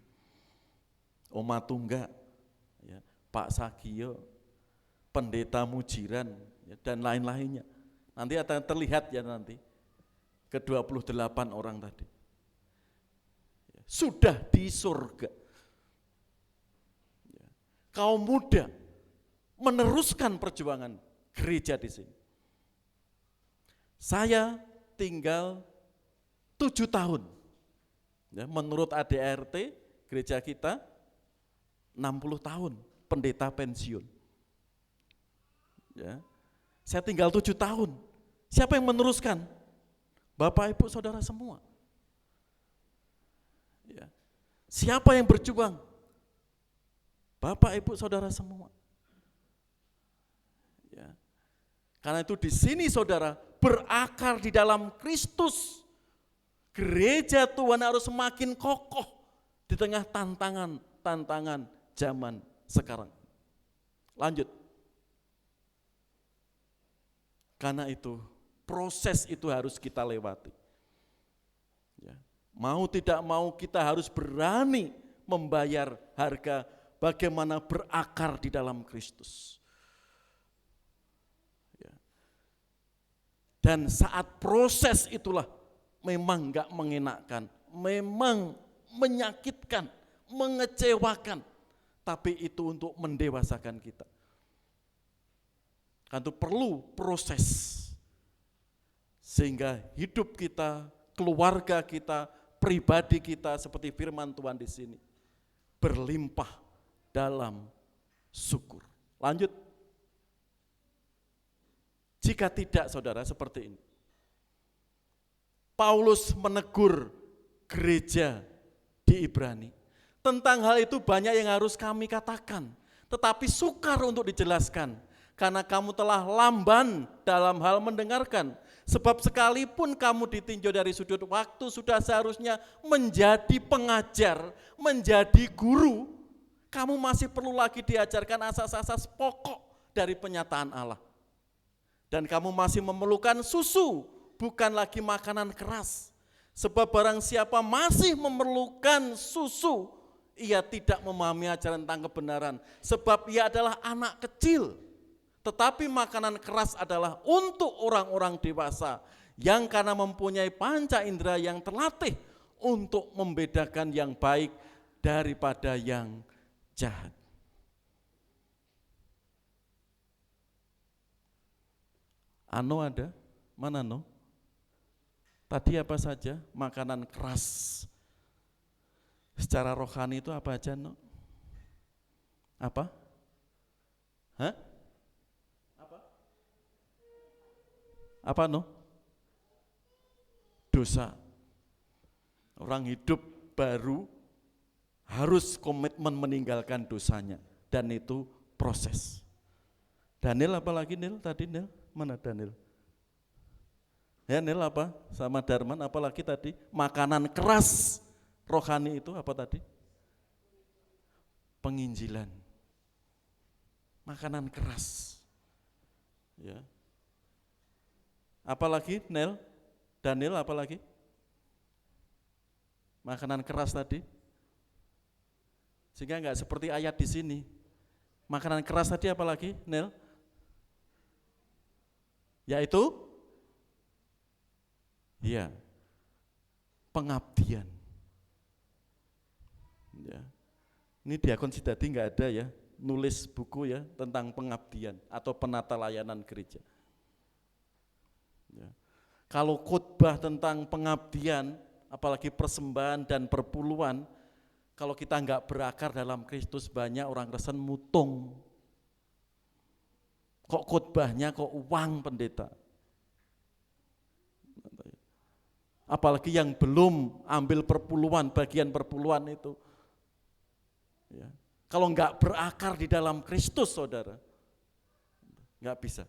Oma Tungga, ya, Pak Sagio, Pendeta Mujiran, ya, dan lain-lainnya. Nanti akan terlihat ya nanti, ke-28 orang tadi. Sudah di surga. Kaum muda meneruskan perjuangan gereja di sini. Saya tinggal 7 tahun. Ya, menurut ADRT gereja kita 60 tahun pendeta pensiun. Ya. Saya tinggal 7 tahun. Siapa yang meneruskan? Bapak Ibu Saudara semua. Ya. Siapa yang berjuang? Bapak Ibu Saudara semua. Ya. Karena itu di sini saudara berakar di dalam Kristus. Gereja Tuhan harus semakin kokoh di tengah tantangan zaman sekarang. Lanjut. Karena itu proses itu harus kita lewati. Ya. Mau tidak mau kita harus berani membayar harga bagaimana berakar di dalam Kristus. Ya. Dan saat proses itulah memang enggak mengenakkan, memang menyakitkan, mengecewakan, tapi itu untuk mendewasakan kita. Kan itu perlu proses sehingga hidup kita, keluarga kita, pribadi kita seperti firman Tuhan di sini berlimpah dalam syukur. Lanjut. Jika tidak saudara seperti ini. Paulus menegur gereja di Ibrani. Tentang hal itu banyak yang harus kami katakan, tetapi sukar untuk dijelaskan karena kamu telah lamban dalam hal mendengarkan. Sebab sekalipun kamu ditinjau dari sudut waktu, sudah seharusnya menjadi pengajar, menjadi guru, kamu masih perlu lagi diajarkan asas-asas pokok dari penyataan Allah. Dan kamu masih memerlukan susu, bukan lagi makanan keras. Sebab barang siapa masih memerlukan susu, ia tidak memahami ajaran tentang kebenaran. Sebab ia adalah anak kecil. Tetapi makanan keras adalah untuk orang-orang dewasa yang karena mempunyai panca indera yang terlatih untuk membedakan yang baik daripada yang jahat. Ano ada? Mana No? Tadi apa saja? Makanan keras. Secara rohani itu apa aja No? Apa? Hah? Apa No? Dosa. Orang hidup baru harus komitmen meninggalkan dosanya. Dan itu proses. Daniel apa lagi Nil? Tadi Nil? Mana Daniel? Ya Nil apa? Sama Darman apa lagi tadi? Makanan keras rohani itu apa tadi? Penginjilan. Makanan keras. Ya. Apalagi Nel, Daniel apalagi? Makanan keras tadi. Sehingga enggak seperti ayat di sini. Makanan keras tadi apalagi Nel? Yaitu ya, pengabdian. Ya. Ini Diakon Sidadi enggak ada ya, nulis buku ya tentang pengabdian atau penata layanan gereja. Ya. Kalau khotbah tentang pengabdian, apalagi persembahan dan perpuluhan, kalau kita enggak berakar dalam Kristus, banyak orang Kristen mutung. Kok khotbahnya kok uang pendeta? Apalagi yang belum ambil perpuluhan, bagian perpuluhan itu. Ya. Kalau enggak berakar di dalam Kristus, saudara, enggak bisa.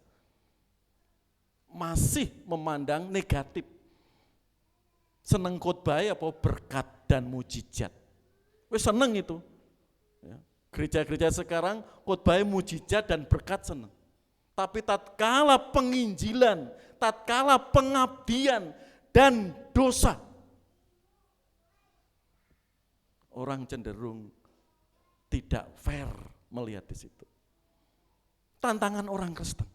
Masih memandang negatif. Seneng khotbah apa berkat dan mujizat. Wes seneng itu. Ya. Gereja-gereja sekarang khotbah mujizat dan berkat seneng. Tapi tatkala penginjilan, tatkala pengabdian dan dosa, orang cenderung tidak fair melihat di situ. Tantangan orang Kristen.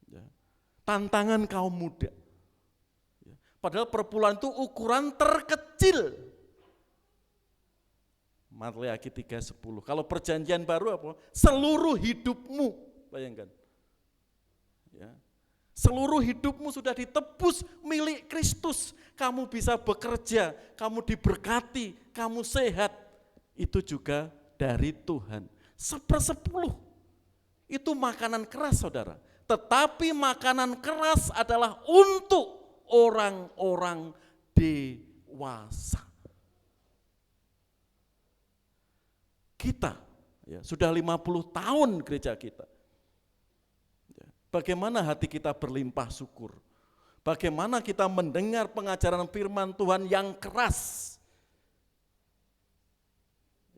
Ya. Tantangan kaum muda. Ya. Padahal perpuluhan itu ukuran terkecil. Maleakhi 3:10. Kalau perjanjian baru apa? Seluruh hidupmu, bayangkan. Ya. Seluruh hidupmu sudah ditebus milik Kristus. Kamu bisa bekerja, kamu diberkati, kamu sehat. Itu juga dari Tuhan. 1/10. Itu makanan keras, saudara. Tetapi makanan keras adalah untuk orang-orang dewasa. Kita ya, sudah 50 tahun gereja kita. Ya, bagaimana hati kita berlimpah syukur. Bagaimana kita mendengar pengajaran firman Tuhan yang keras.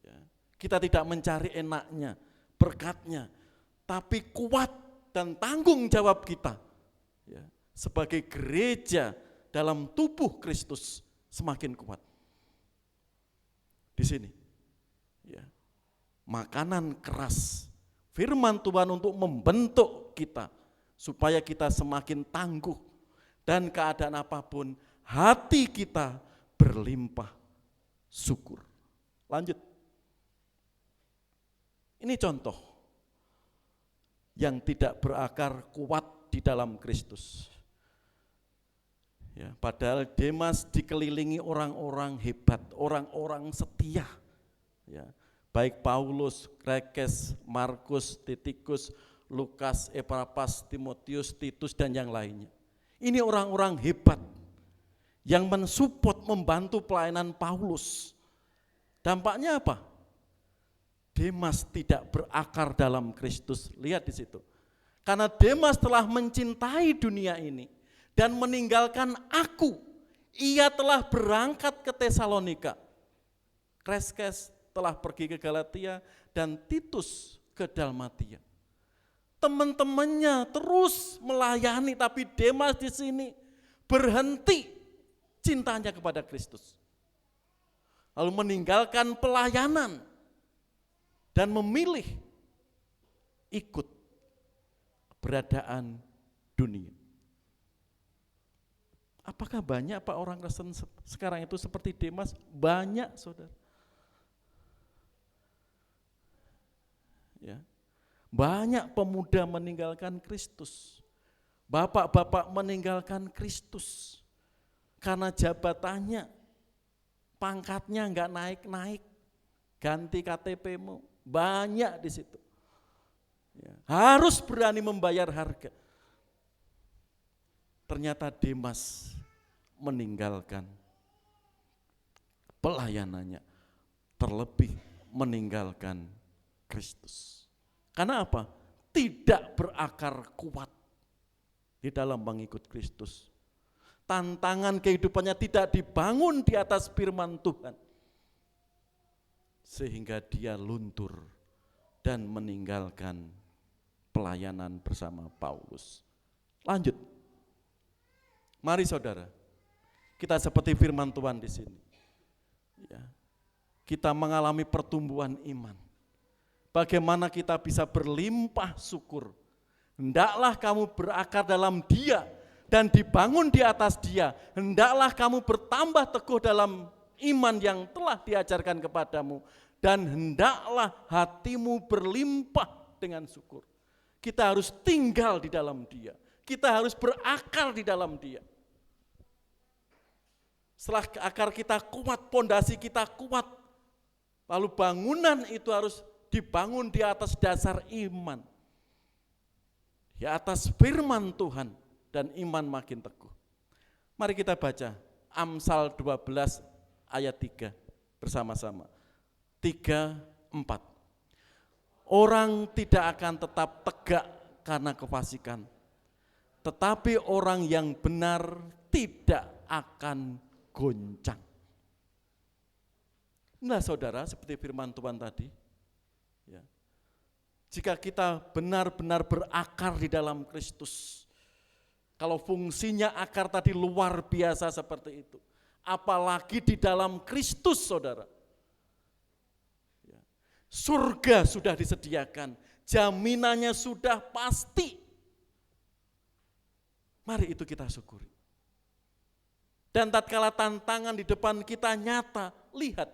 Ya, kita tidak mencari enaknya, berkatnya, tapi kuat dan tanggung jawab kita. Ya, sebagai gereja dalam tubuh Kristus semakin kuat. Di sini. Ya. Makanan keras, firman Tuhan untuk membentuk kita, supaya kita semakin tangguh, dan keadaan apapun, hati kita berlimpah syukur. Lanjut. Ini contoh yang tidak berakar kuat di dalam Kristus. Ya, padahal Demas dikelilingi orang-orang hebat, orang-orang setia. Ya. Baik Paulus, Krekes, Markus, Titikus, Lukas, Epaphras, Timotius, Titus, dan yang lainnya. Ini orang-orang hebat yang mensupport, membantu pelayanan Paulus. Dampaknya apa? Demas tidak berakar dalam Kristus. Lihat di situ. Karena Demas telah mencintai dunia ini dan meninggalkan aku. Ia telah berangkat ke Tesalonika. Kreskes telah pergi ke Galatia dan Titus ke Dalmatia. Teman-temannya terus melayani, tapi Demas di sini berhenti cintanya kepada Kristus. Lalu meninggalkan pelayanan dan memilih ikut keberadaan dunia. Apakah banyak Pak orang Kristen sekarang itu seperti Demas? Banyak, saudara. Ya. Banyak pemuda meninggalkan Kristus. Bapak-bapak meninggalkan Kristus. Karena jabatannya, pangkatnya enggak naik-naik. Ganti KTP-mu. Banyak di situ. Ya. Harus berani membayar harga. Ternyata Demas meninggalkan pelayanannya, terlebih meninggalkan Kristus. Karena apa? Tidak berakar kuat di dalam mengikut Kristus. Tantangan kehidupannya tidak dibangun di atas firman Tuhan. Sehingga dia luntur dan meninggalkan pelayanan bersama Paulus. Lanjut. Mari saudara, kita seperti firman Tuhan di sini. Ya, kita mengalami pertumbuhan iman. Bagaimana kita bisa berlimpah syukur. Hendaklah kamu berakar dalam Dia dan dibangun di atas Dia. Hendaklah kamu bertambah teguh dalam iman yang telah diajarkan kepadamu. Dan hendaklah hatimu berlimpah dengan syukur. Kita harus tinggal di dalam Dia. Kita harus berakar di dalam Dia. Setelah akar kita kuat, pondasi kita kuat, lalu bangunan itu harus dibangun di atas dasar iman. Di atas firman Tuhan dan iman makin teguh. Mari kita baca Amsal 12 ayat 3 bersama-sama. 3, 4. Orang tidak akan tetap tegak karena kefasikan, tetapi orang yang benar tidak akan goncang. Nah saudara, seperti firman Tuhan tadi, ya, jika kita benar-benar berakar di dalam Kristus, kalau fungsinya akar tadi luar biasa seperti itu, apalagi di dalam Kristus saudara, ya, surga sudah disediakan, jaminannya sudah pasti. Mari itu kita syukuri. Dan tatkala tantangan di depan kita nyata, lihat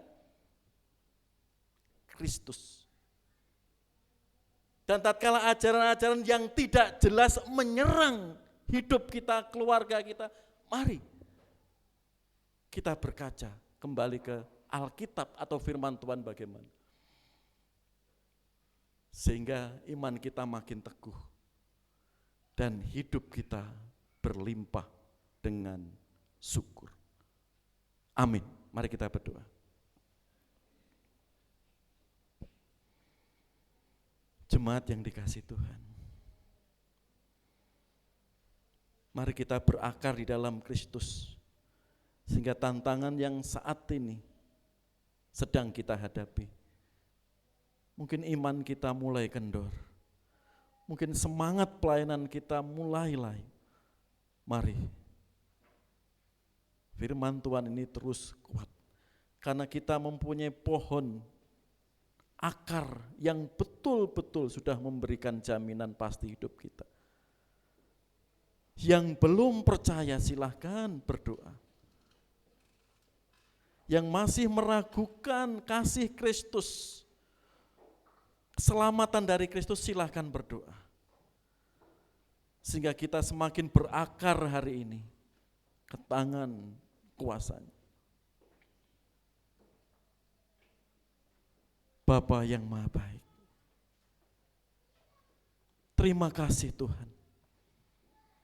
Kristus. Dan tatkala ajaran-ajaran yang tidak jelas menyerang hidup kita, keluarga kita, mari kita berkaca kembali ke Alkitab atau firman Tuhan bagaimana. Sehingga iman kita makin teguh dan hidup kita berlimpah dengan syukur. Amin. Mari kita berdoa. Jemaat yang dikasihi Tuhan, mari kita berakar di dalam Kristus, sehingga tantangan yang saat ini sedang kita hadapi, mungkin iman kita mulai kendor, mungkin semangat pelayanan kita mulai lain. Mari firman Tuhan ini terus kuat, karena kita mempunyai pohon akar yang betul-betul sudah memberikan jaminan pasti hidup kita. Yang belum percaya silahkan berdoa. Yang masih meragukan kasih Kristus, keselamatan dari Kristus, silahkan berdoa. Sehingga kita semakin berakar hari ini ke tangan kuasanya. Bapa yang Maha Baik, terima kasih Tuhan.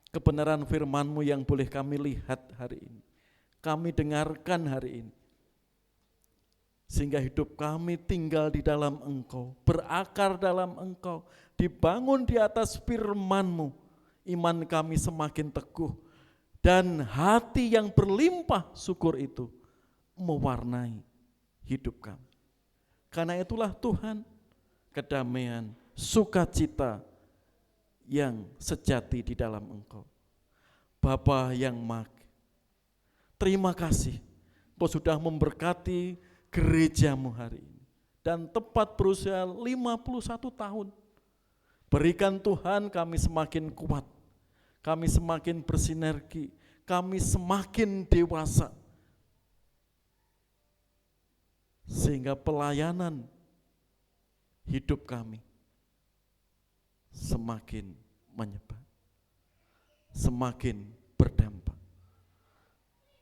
Kebenaran firman-Mu yang boleh kami lihat hari ini, kami dengarkan hari ini, sehingga hidup kami tinggal di dalam Engkau, berakar dalam Engkau, dibangun di atas firman-Mu. Iman kami semakin teguh, dan hati yang berlimpah syukur itu mewarnai hidup kami. Karena itulah Tuhan, kedamaian, sukacita yang sejati di dalam Engkau. Bapa yang Maha, terima kasih Engkau sudah memberkati gereja-Mu hari ini. Dan tepat berusia 51 tahun. Berikan Tuhan kami semakin kuat, kami semakin bersinergi, kami semakin dewasa. Sehingga pelayanan hidup kami semakin menyebar, semakin berdampak.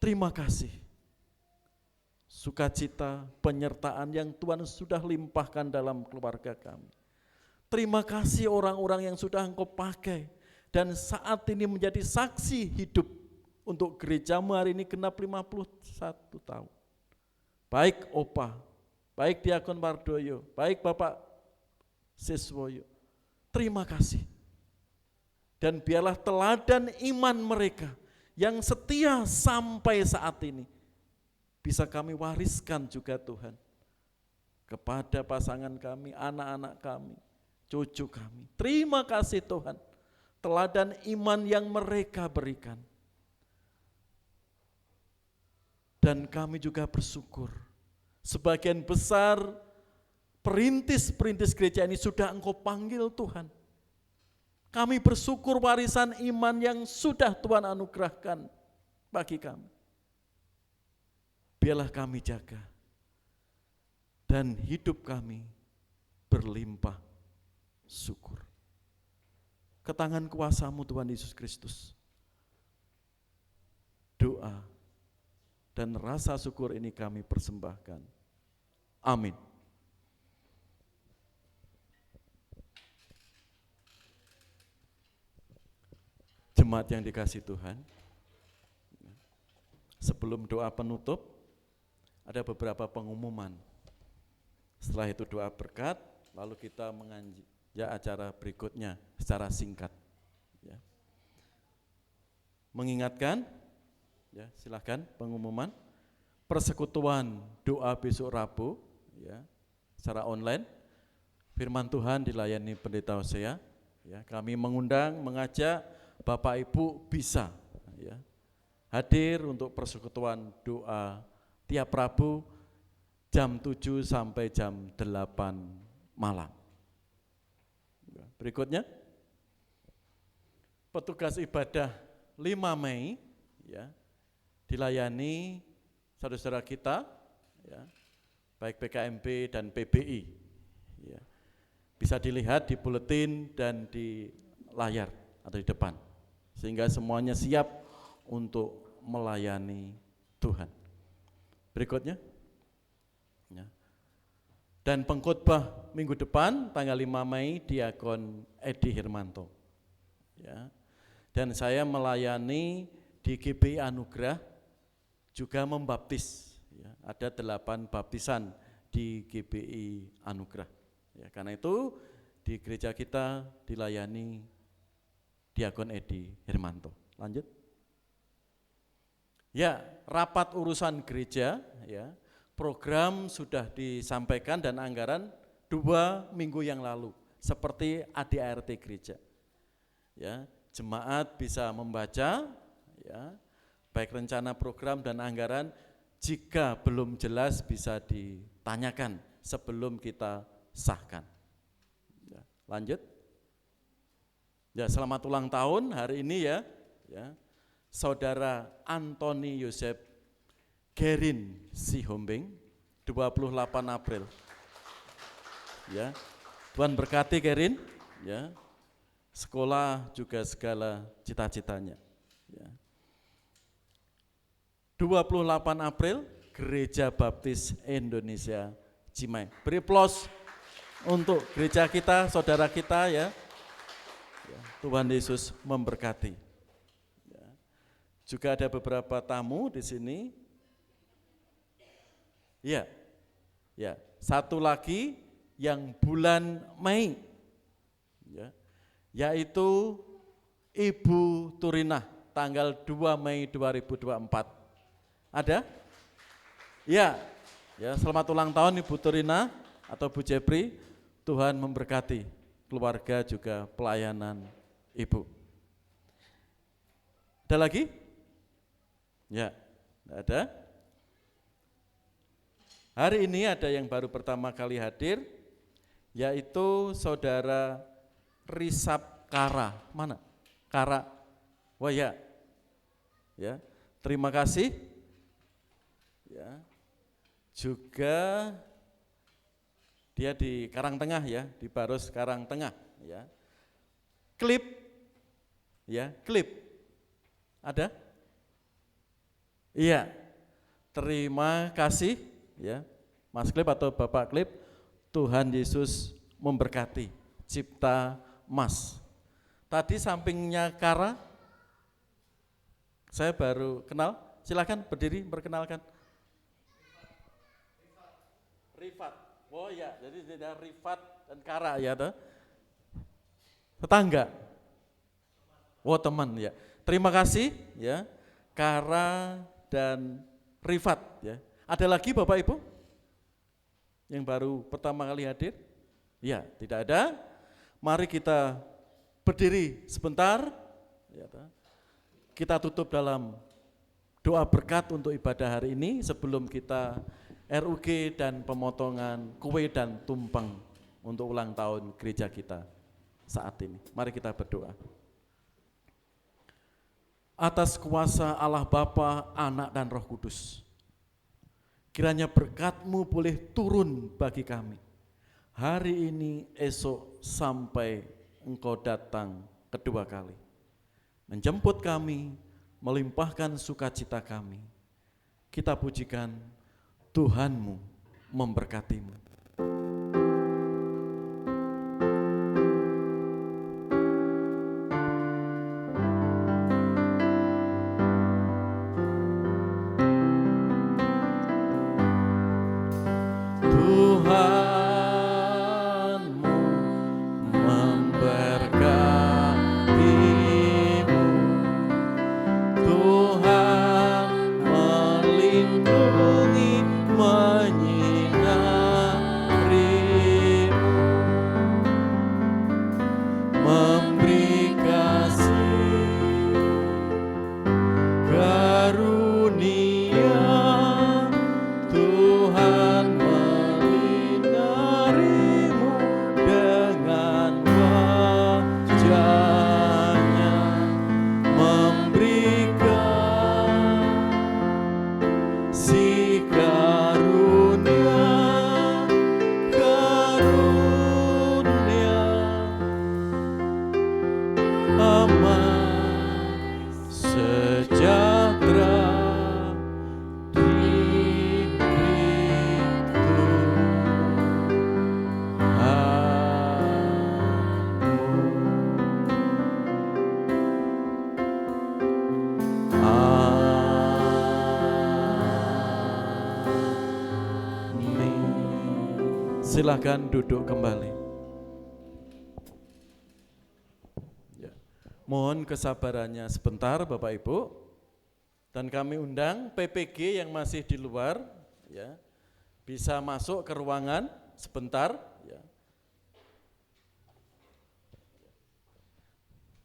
Terima kasih, sukacita, penyertaan yang Tuhan sudah limpahkan dalam keluarga kami. Terima kasih orang-orang yang sudah Engkau pakai dan saat ini menjadi saksi hidup untuk gereja-Mu hari ini genap 51 tahun. Baik Opa, baik Diakon Wardoyo, baik Bapak Siswoyo, terima kasih. Dan biarlah teladan iman mereka yang setia sampai saat ini bisa kami wariskan juga Tuhan kepada pasangan kami, anak-anak kami, cucu kami. Terima kasih Tuhan, teladan iman yang mereka berikan. Dan kami juga bersyukur, sebagian besar perintis-perintis gereja ini sudah Engkau panggil Tuhan. Kami bersyukur warisan iman yang sudah Tuhan anugerahkan bagi kami. Biarlah kami jaga dan hidup kami berlimpah syukur. Ke tangan kuasa-Mu Tuhan Yesus Kristus, doa dan rasa syukur ini kami persembahkan. Amin. Jemaat yang dikasihi Tuhan, sebelum doa penutup, ada beberapa pengumuman. Setelah itu doa berkat, lalu kita mengajak acara berikutnya secara singkat. Ya. Mengingatkan, ya, silakan pengumuman persekutuan doa besok Rabu, ya, secara online. Firman Tuhan dilayani Pendeta Hosea. Ya, kami mengundang, mengajak Bapak Ibu bisa, ya, hadir untuk persekutuan doa tiap Rabu jam 7 sampai jam 8 malam. Berikutnya, petugas ibadah 5 Mei, ya, dilayani saudara-saudara kita, ya, baik PKMB dan PBI. Ya. Bisa dilihat di buletin dan di layar atau di depan, sehingga semuanya siap untuk melayani Tuhan. Berikutnya, ya. Dan pengkhotbah minggu depan tanggal 5 Mei Diakon Edi Hermanto, ya. Dan saya melayani di GBI Anugerah juga membaptis, ya. Ada 8 baptisan di GBI Anugerah, ya. Karena itu di gereja kita dilayani Diakon Edi Hermanto. Lanjut. Ya, rapat urusan gereja, ya, program sudah disampaikan dan anggaran 2 minggu yang lalu, seperti ADART gereja. Ya, jemaat bisa membaca, ya, baik rencana program dan anggaran. Jika belum jelas bisa ditanyakan sebelum kita sahkan. Ya, lanjut. Ya, selamat ulang tahun hari ini, ya, ya. Saudara Antoni Yosef Gerin Sihombing, 28 April. Ya, Tuhan berkati Gerin, ya. Sekolah juga segala cita-citanya. Ya. 28 April, Gereja Baptis Indonesia Cimahi. Beri aplaus untuk gereja kita, saudara kita, ya. Ya, Tuhan Yesus memberkati. Ya. Juga ada beberapa tamu di sini. Ya, Ya, satu lagi yang bulan Mei, ya, yaitu Ibu Turinah tanggal 2 Mei 2024. Ada? Ya, ya, selamat ulang tahun Ibu Turinah atau Bu Jepri. Tuhan memberkati keluarga juga pelayanan Ibu. Ada lagi? Ya, tidak ada. Hari ini ada yang baru pertama kali hadir, yaitu Saudara Risap Kara. Mana? Kara. Wah ya. Ya, terima kasih. Ya. Juga dia di Karangtengah ya, di Baros Karangtengah ya. Klip. Ya, klip. Ada? Iya, terima kasih ya, Mas Klip atau Bapak Klip. Tuhan Yesus memberkati. Cipta Mas. Tadi sampingnya Kara, saya baru kenal. Silakan berdiri, perkenalkan. Rifat. Oh ya, jadi ada Rifat dan Kara ya, toh? Tetangga. Oh teman ya. Terima kasih ya, Kara dan Rifat ya. Ada lagi Bapak Ibu yang baru pertama kali hadir? Ya, tidak ada. Mari kita berdiri sebentar. Ya, kita tutup dalam doa berkat untuk ibadah hari ini sebelum kita RUG dan pemotongan kue dan tumpeng untuk ulang tahun gereja kita saat ini. Mari kita berdoa. Atas kuasa Allah Bapa, Anak dan Roh Kudus, kiranya berkat-Mu boleh turun bagi kami hari ini, esok, sampai Engkau datang kedua kali, menjemput kami, melimpahkan sukacita kami. Kita pujikan Tuhan-Mu memberkati-Mu. Silakan duduk kembali. Ya. Mohon kesabarannya sebentar Bapak Ibu. Dan kami undang PPG yang masih di luar, ya, bisa masuk ke ruangan sebentar. Ya.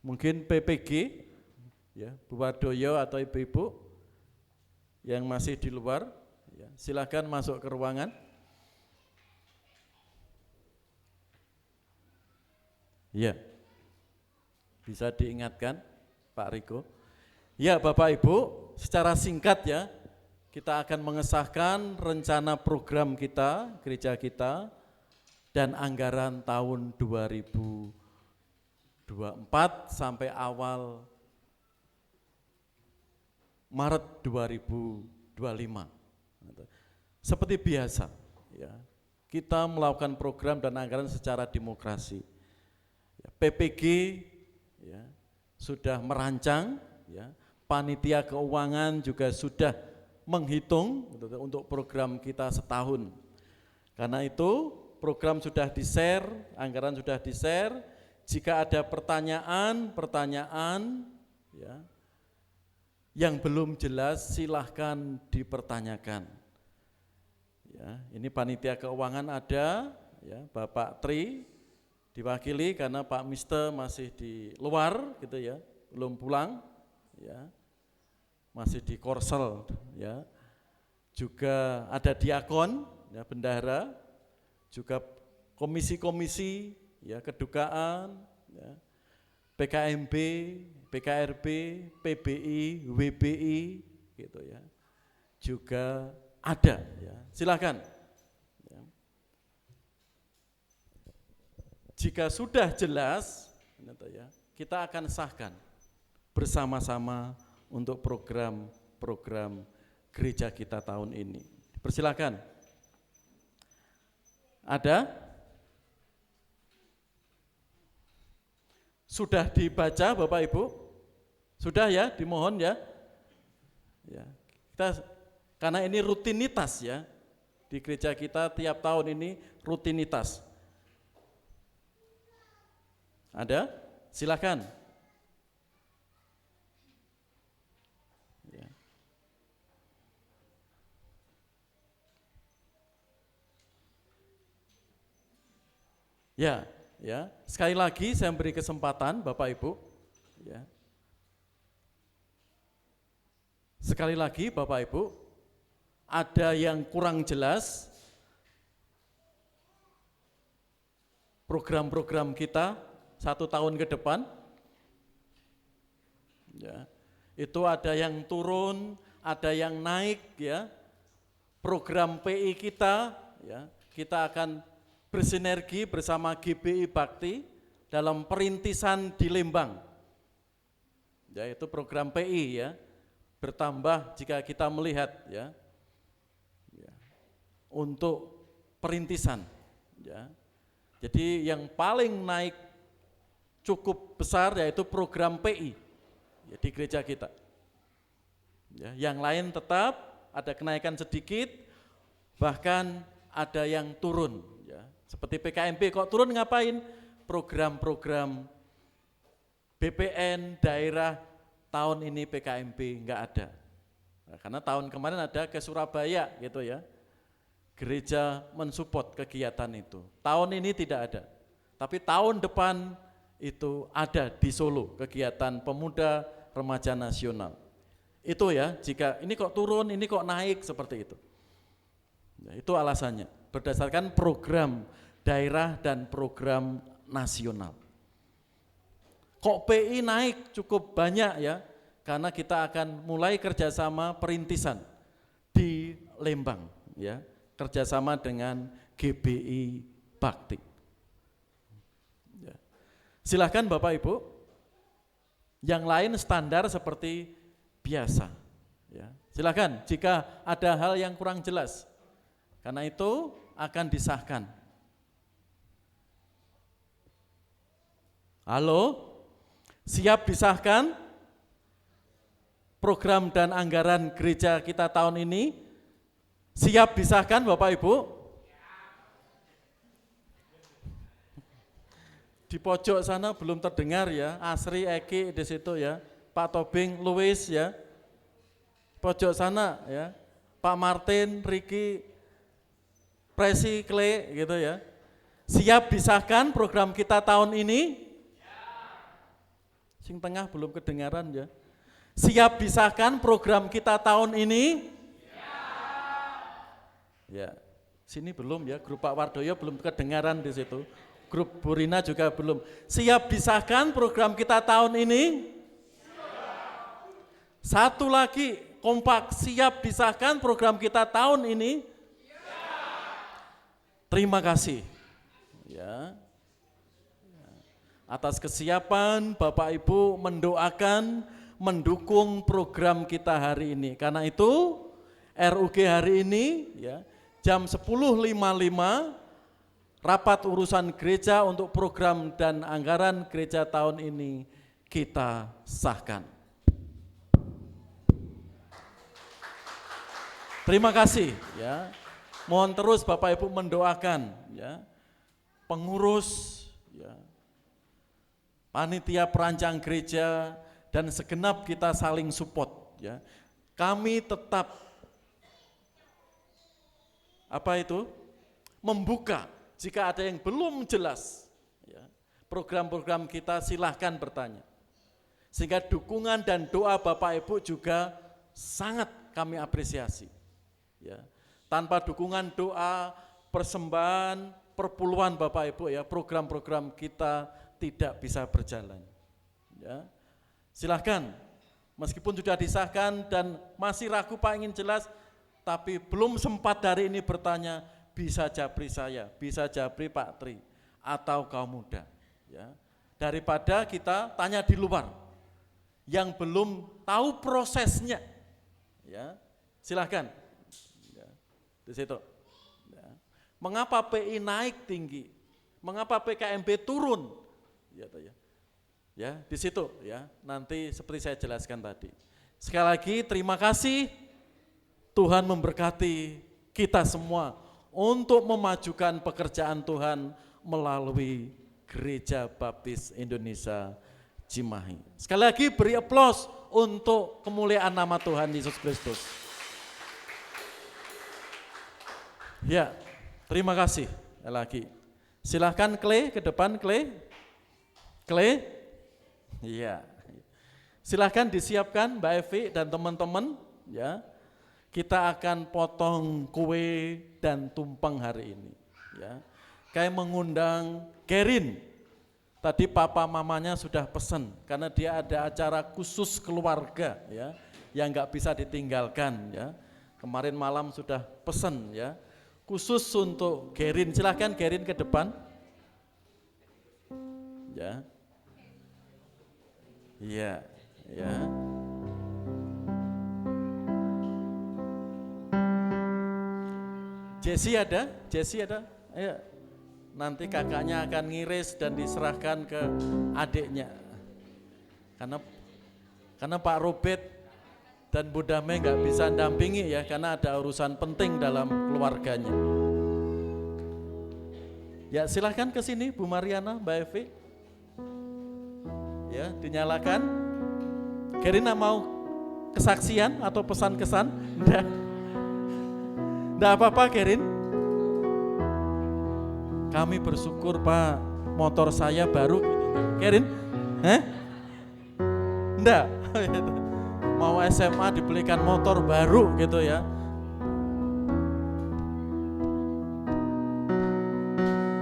Mungkin PPG, ya, Bu Wardoyo atau Ibu-Ibu yang masih di luar, ya, silakan masuk ke ruangan. Ya, bisa diingatkan Pak Riko. Ya Bapak Ibu, secara singkat ya, kita akan mengesahkan rencana program kita, gereja kita, dan anggaran tahun 2024 sampai awal Maret 2025. Seperti biasa, ya, kita melakukan program dan anggaran secara demokrasi. PPG ya, sudah merancang, ya, panitia keuangan juga sudah menghitung untuk program kita setahun. Karena itu program sudah di-share, anggaran sudah di-share. Jika ada pertanyaan ya, yang belum jelas silahkan dipertanyakan. Ya, ini panitia keuangan ada, ya, Bapak Tri diwakili karena Pak Mister masih di luar gitu ya, belum pulang ya. Masih di Korsel ya. Juga ada diakon ya, bendahara, juga komisi-komisi ya, kedukaan ya, PKMB, PKRB, PBI, WBI gitu ya. Juga ada ya. Silakan. Ya. Jika sudah jelas ya, kita akan sahkan bersama-sama untuk program-program gereja kita tahun ini. Persilakan. Ada? Sudah dibaca Bapak Ibu? Sudah ya, dimohon ya. Ya, karena ini rutinitas ya. Di gereja kita tiap tahun ini rutinitas. Ada? Silakan. Ya, ya. Sekali lagi saya beri kesempatan Bapak Ibu. Ya. Sekali lagi Bapak Ibu, ada yang kurang jelas program-program kita 1 tahun ke depan. Ya. Itu ada yang turun, ada yang naik ya. Program PI kita ya, kita akan bersinergi bersama GBI Bakti dalam perintisan di Lembang. Yaitu program PI ya, bertambah jika kita melihat ya, untuk perintisan ya. Jadi yang paling naik cukup besar yaitu program PI ya, di gereja kita. Ya, yang lain tetap ada kenaikan sedikit, bahkan ada yang turun. Seperti PKMB, kok turun ngapain? Program-program BPN daerah tahun ini PKMB enggak ada. Nah, karena tahun kemarin ada ke Surabaya gitu ya. Gereja mensupport kegiatan itu. Tahun ini tidak ada. Tapi tahun depan itu ada di Solo, kegiatan pemuda remaja nasional. Itu ya, jika ini kok turun, ini kok naik seperti itu. Ya, itu alasannya, berdasarkan program daerah dan program nasional. Kok PI naik cukup banyak ya, karena kita akan mulai kerjasama perintisan di Lembang ya, kerjasama dengan GBI Bakti. Ya. Silakan Bapak Ibu, yang lain standar seperti biasa. Ya. Silakan jika ada hal yang kurang jelas, karena itu akan disahkan. Halo, siap disahkan program dan anggaran gereja kita tahun ini? Siap disahkan Bapak Ibu? Di pojok sana belum terdengar ya, Asri, Eki di situ ya, Pak Tobing, Louis ya, pojok sana ya, Pak Martin, Riki, Presi, Kle gitu ya. Siap disahkan program kita tahun ini? Sing tengah belum kedengaran ya. Siap disahkan program kita tahun ini? Ya, sini belum ya, grup Pak Wardoyo belum kedengaran di situ. Grup Burina juga belum. Siap disahkan program kita tahun ini? Satu lagi, kompak, siap disahkan program kita tahun ini? Terima kasih. Ya. Atas kesiapan Bapak Ibu mendoakan, mendukung program kita hari ini. Karena itu RUG hari ini ya, jam 10.55 rapat urusan gereja untuk program dan anggaran gereja tahun ini kita sahkan. Terima kasih ya. Mohon terus Bapak Ibu mendoakan ya, pengurus, ya, panitia perancang gereja, dan segenap kita saling support. Ya. Kami tetap membuka jika ada yang belum jelas. Ya. Program-program kita silahkan bertanya. Sehingga dukungan dan doa Bapak Ibu juga sangat kami apresiasi. Ya. Tanpa dukungan doa, persembahan, perpuluhan Bapak Ibu ya, program-program kita tidak bisa berjalan. Ya. Silahkan, meskipun sudah disahkan dan masih ragu Pak ingin jelas, tapi belum sempat hari ini bertanya, bisa japri saya, bisa japri Pak Tri, atau kaum muda. Ya. Daripada kita tanya di luar, yang belum tahu prosesnya. Ya. Silahkan. Di situ. Ya. Mengapa PI naik tinggi? Mengapa PKMB turun? Ya, di situ ya. Nanti seperti saya jelaskan tadi. Sekali lagi terima kasih. Tuhan memberkati kita semua untuk memajukan pekerjaan Tuhan melalui Gereja Baptis Indonesia Cimahi. Sekali lagi beri aplaus untuk kemuliaan nama Tuhan Yesus Kristus. Ya, terima kasih lagi. Silahkan Clay ke depan, Clay. Iya. Silahkan disiapkan Mbak Evi dan teman-teman. Ya, kita akan potong kue dan tumpeng hari ini. Ya, kayak mengundang Gerin. Tadi papa mamanya sudah pesan karena dia ada acara khusus keluarga ya, yang nggak bisa ditinggalkan ya. Kemarin malam sudah pesan ya. Khusus untuk Gerin, silahkan Gerin ke depan. Ya. Iya, ya. Jesse ada? Ayo. Nanti kakaknya akan ngiris dan diserahkan ke adiknya. Karena Pak Robert dan Bu Damai nggak bisa dampingi ya, karena ada urusan penting dalam keluarganya. Ya silahkan ke sini Bu Mariana, Mbak Evi. Ya dinyalakan. Gerina mau kesaksian atau pesan kesan? Enggak apa-apa Gerin. Kami bersyukur Pak, motor saya baru. Gerin? Enggak. Mau SMA dibelikan motor baru gitu ya.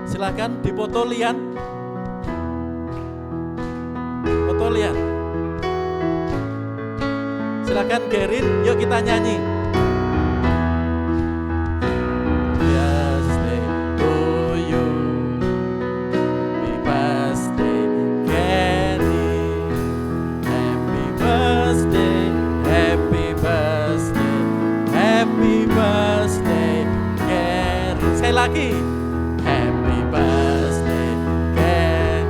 Silakan dipoto Lian. Foto Lian. Silakan Gerin, yuk kita nyanyi. Birthday to you. Happy birthday Gerin. Happy birthday. Happy birthday, happy birthday, Gerin. Sekali lagi, happy birthday, Gerin.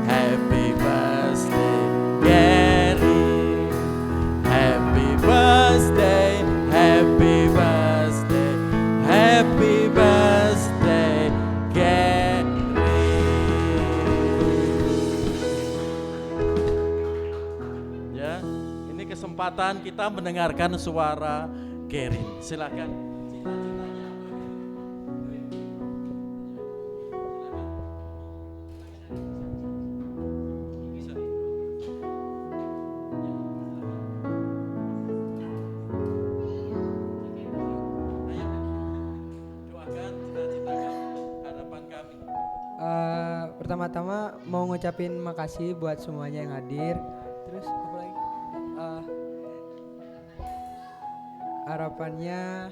Happy birthday, Gerin. Happy birthday, happy birthday, happy birthday, Gerin. Ya. Kesempatan kita mendengarkan suara Gerin. Silakan. Doakan cita-cita harapan kami.
Pertama-tama mau ngucapin makasih buat semuanya yang hadir. Terus apa lagi? Harapannya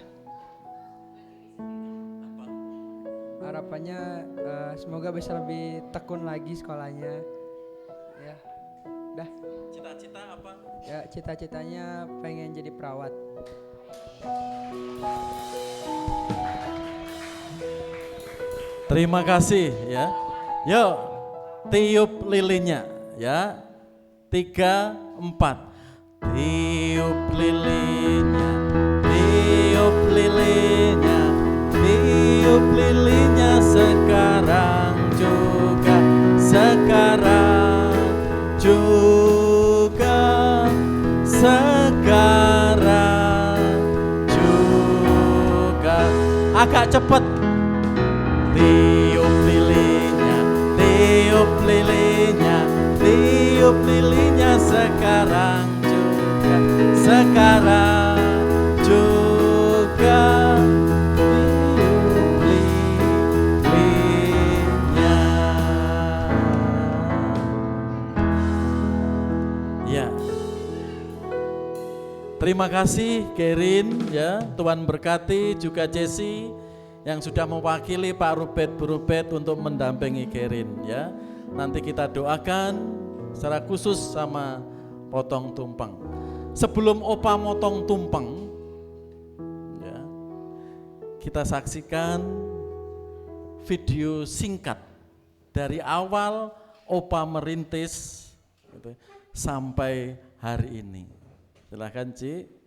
semoga bisa lebih tekun lagi sekolahnya. Ya, dah.
Cita-cita apa?
Ya, cita-citanya pengen jadi perawat.
Terima kasih ya. Yuk, tiup lilinnya ya. 3, 4. Tiup lilinnya, tiup lilinnya. cepet. Tiup lilinnya, tiup lilinnya, tiup lilinnya sekarang juga, sekarang juga. Tiup lilinnya. Ya. Terima kasih Gerin ya, Tuhan berkati juga Jesse yang sudah mewakili Pak Rubet Bu Rubet untuk mendampingi Gerin ya. Nanti kita doakan secara khusus sama potong tumpeng. Sebelum Opa motong tumpeng ya, kita saksikan video singkat dari awal Opa merintis gitu, sampai hari ini. Silahkan Ci.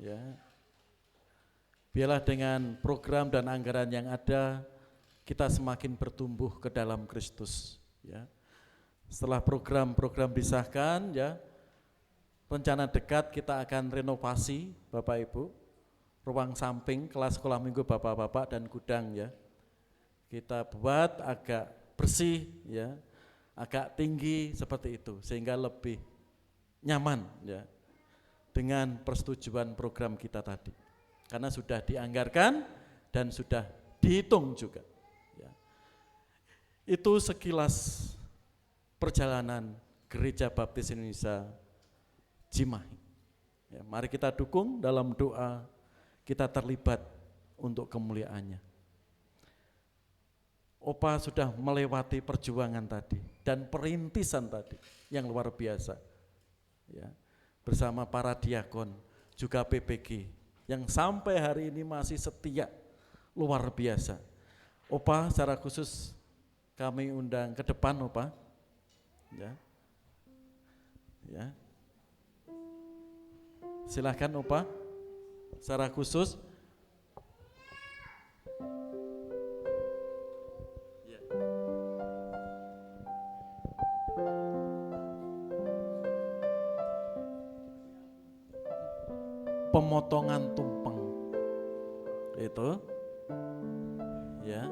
Ya. Biarlah dengan program dan anggaran yang ada kita semakin bertumbuh ke dalam Kristus ya. Setelah program-program disahkan ya, rencana dekat kita akan renovasi Bapak Ibu, ruang samping kelas sekolah minggu Bapak-bapak dan gudang ya. Kita buat agak bersih ya, agak tinggi seperti itu sehingga lebih nyaman ya dengan persetujuan program kita tadi. Karena sudah dianggarkan dan sudah dihitung juga. Ya. Itu sekilas perjalanan Gereja Baptis Indonesia Cimahi. Ya, mari kita dukung dalam doa, kita terlibat untuk kemuliaannya. Opa sudah melewati perjuangan tadi dan perintisan tadi yang luar biasa. Ya, bersama para diakon, juga PPG yang sampai hari ini masih setia, luar biasa. Opa secara khusus kami undang ke depan, Opa. Ya. Ya. Silakan Opa, secara khusus. Ya. Pemotongan tumpeng itu, ya,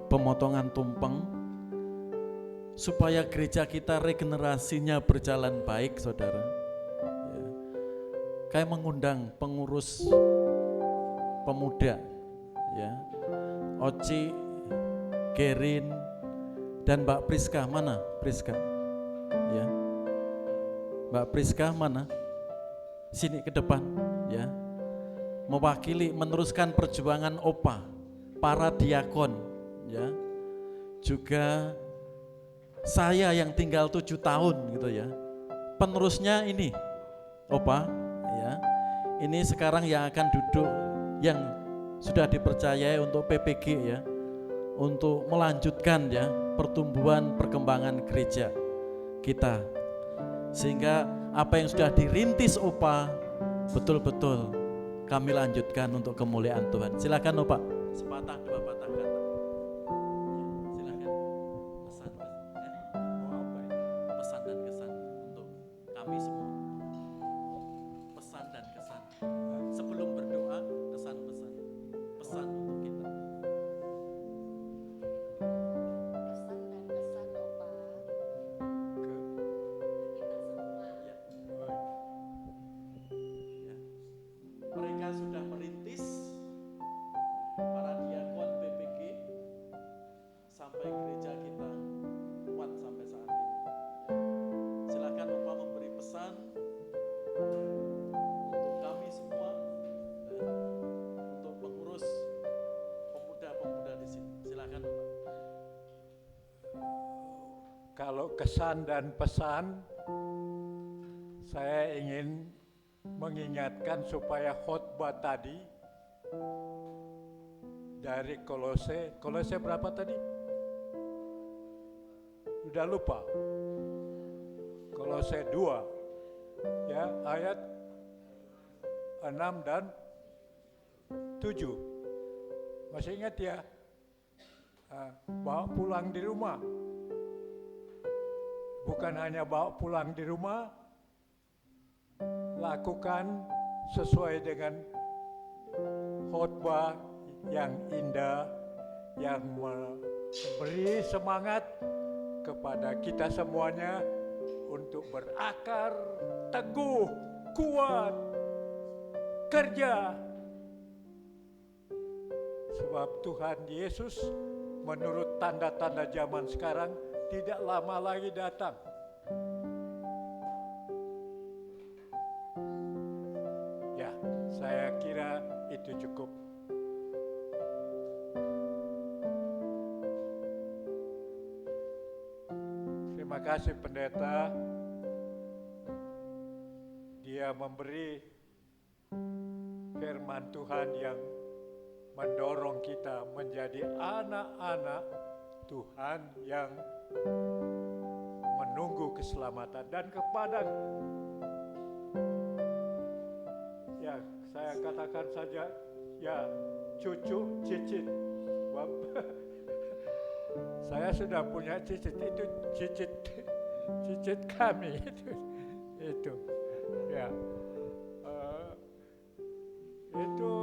pemotongan tumpeng supaya gereja kita regenerasinya berjalan baik, saudara. Ya. Kayak mengundang pengurus pemuda, ya, Oci, Gerin, dan Mbak Priska. Mana Priska? Ya, Mbak Priska mana? Sini ke depan, ya. Mewakili meneruskan perjuangan Opa, para diakon, ya. Juga saya yang tinggal 7 tahun gitu ya. Penerusnya ini Opa, ya. Ini sekarang yang akan duduk, yang sudah dipercayai untuk PPG, ya, untuk melanjutkan, ya, pertumbuhan perkembangan gereja kita, sehingga apa yang sudah dirintis Opa betul-betul kami lanjutkan untuk kemuliaan Tuhan. Silakan Opa, sepatah dua patah kata. Silakan pesan, pesan dan kesan untuk kami semua. Pesan dan kesan. Sebelum berdoa, kesan-pesan. Pesan untuk kita.
Pesan dan kesan Opa kita semua.
Ya. Ya. Mereka sudah merintis, para diakon PPG, sampai gereja kita kuat sampai saat ini. Silakan Opa memberi pesan untuk kami semua dan untuk pengurus pemuda-pemuda di sini. Silakan Opa.
Kalau kesan dan pesan, saya ingin mengingatkan supaya khotbah tadi dari Kolose berapa tadi? Sudah lupa. Kolose 2, ya, ayat 6 dan 7. Masih ingat ya? Bawa pulang di rumah. Bukan hanya bawa pulang di rumah, lakukan sesuai dengan khotbah yang indah, yang memberi semangat kepada kita semuanya untuk berakar, teguh, kuat, kerja. Sebab Tuhan Yesus menurut tanda-tanda zaman sekarang tidak lama lagi datang. Ya, saya kira itu cukup. Terima kasih pendeta. Dia memberi firman Tuhan yang mendorong kita menjadi anak-anak Tuhan yang menunggu keselamatan. Dan kepada, ya, saya katakan saja, ya, cucu cicit. Saya sudah punya cicit, itu cicit kami itu ya, itu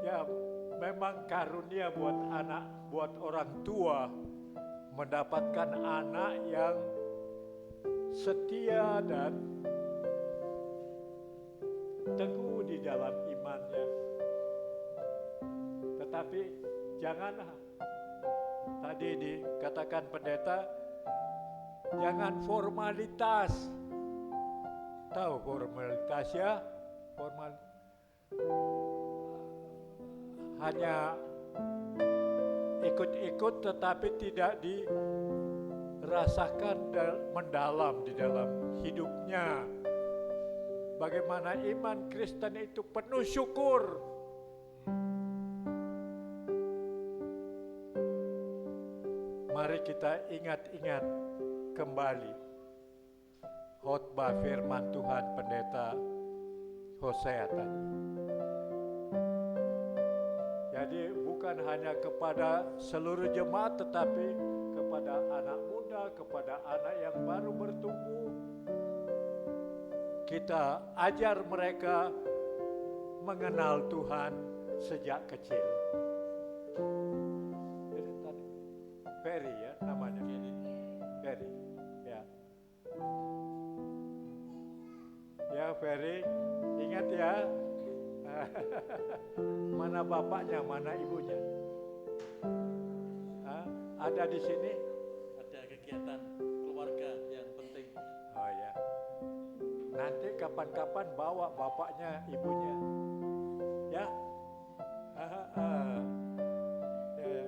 ya memang karunia buat anak, buat orang tua mendapatkan anak yang setia dan teguh di dalam imannya. Tetapi jangan, tadi dikatakan pendeta, jangan formalitas. Tahu formalitas ya? Hanya ikut-ikut tetapi tidak dirasakan mendalam di dalam hidupnya. Bagaimana iman Kristen itu penuh syukur. Mari kita ingat-ingat kembali khotbah firman Tuhan pendeta Hosea tadi. Jadi bukan hanya kepada seluruh jemaat tetapi kepada anak muda, kepada anak yang baru bertumbuh. Kita ajar mereka mengenal Tuhan sejak kecil. Jadi tadi Ferry ya namanya. Ferry. Ya. Ya Ferry, ingat ya. Mana bapaknya, mana ibunya? Ada di sini?
Ada kegiatan keluarga yang penting.
Oh ya. Nanti kapan-kapan bawa bapaknya, ibunya. Ya. Ya.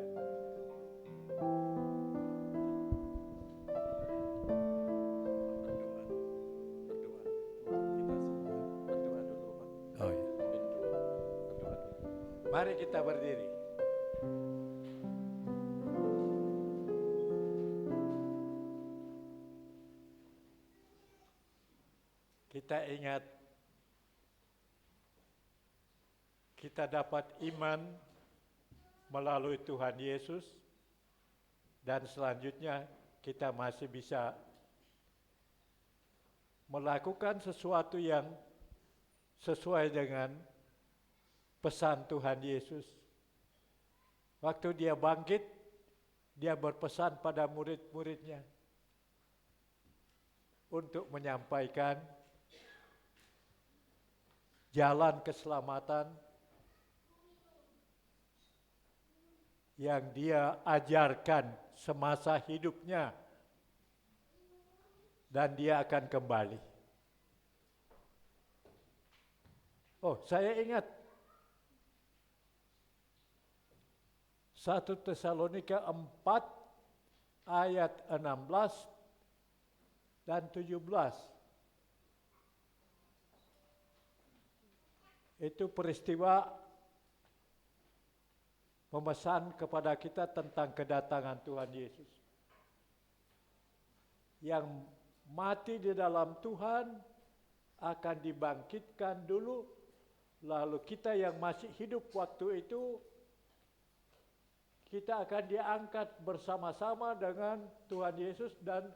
Berdoa dulu, Pak.
Oh ya. Mari kita berdiri. Kita ingat kita dapat iman melalui Tuhan Yesus dan selanjutnya kita masih bisa melakukan sesuatu yang sesuai dengan pesan Tuhan Yesus. Waktu dia bangkit, dia berpesan pada murid-muridnya untuk menyampaikan jalan keselamatan yang dia ajarkan semasa hidupnya dan dia akan kembali. Oh, saya ingat 1 Tesalonika 4 ayat 16 dan 17. Itu peristiwa memesan kepada kita tentang kedatangan Tuhan Yesus. Yang mati di dalam Tuhan akan dibangkitkan dulu, lalu kita yang masih hidup waktu itu, kita akan diangkat bersama-sama dengan Tuhan Yesus dan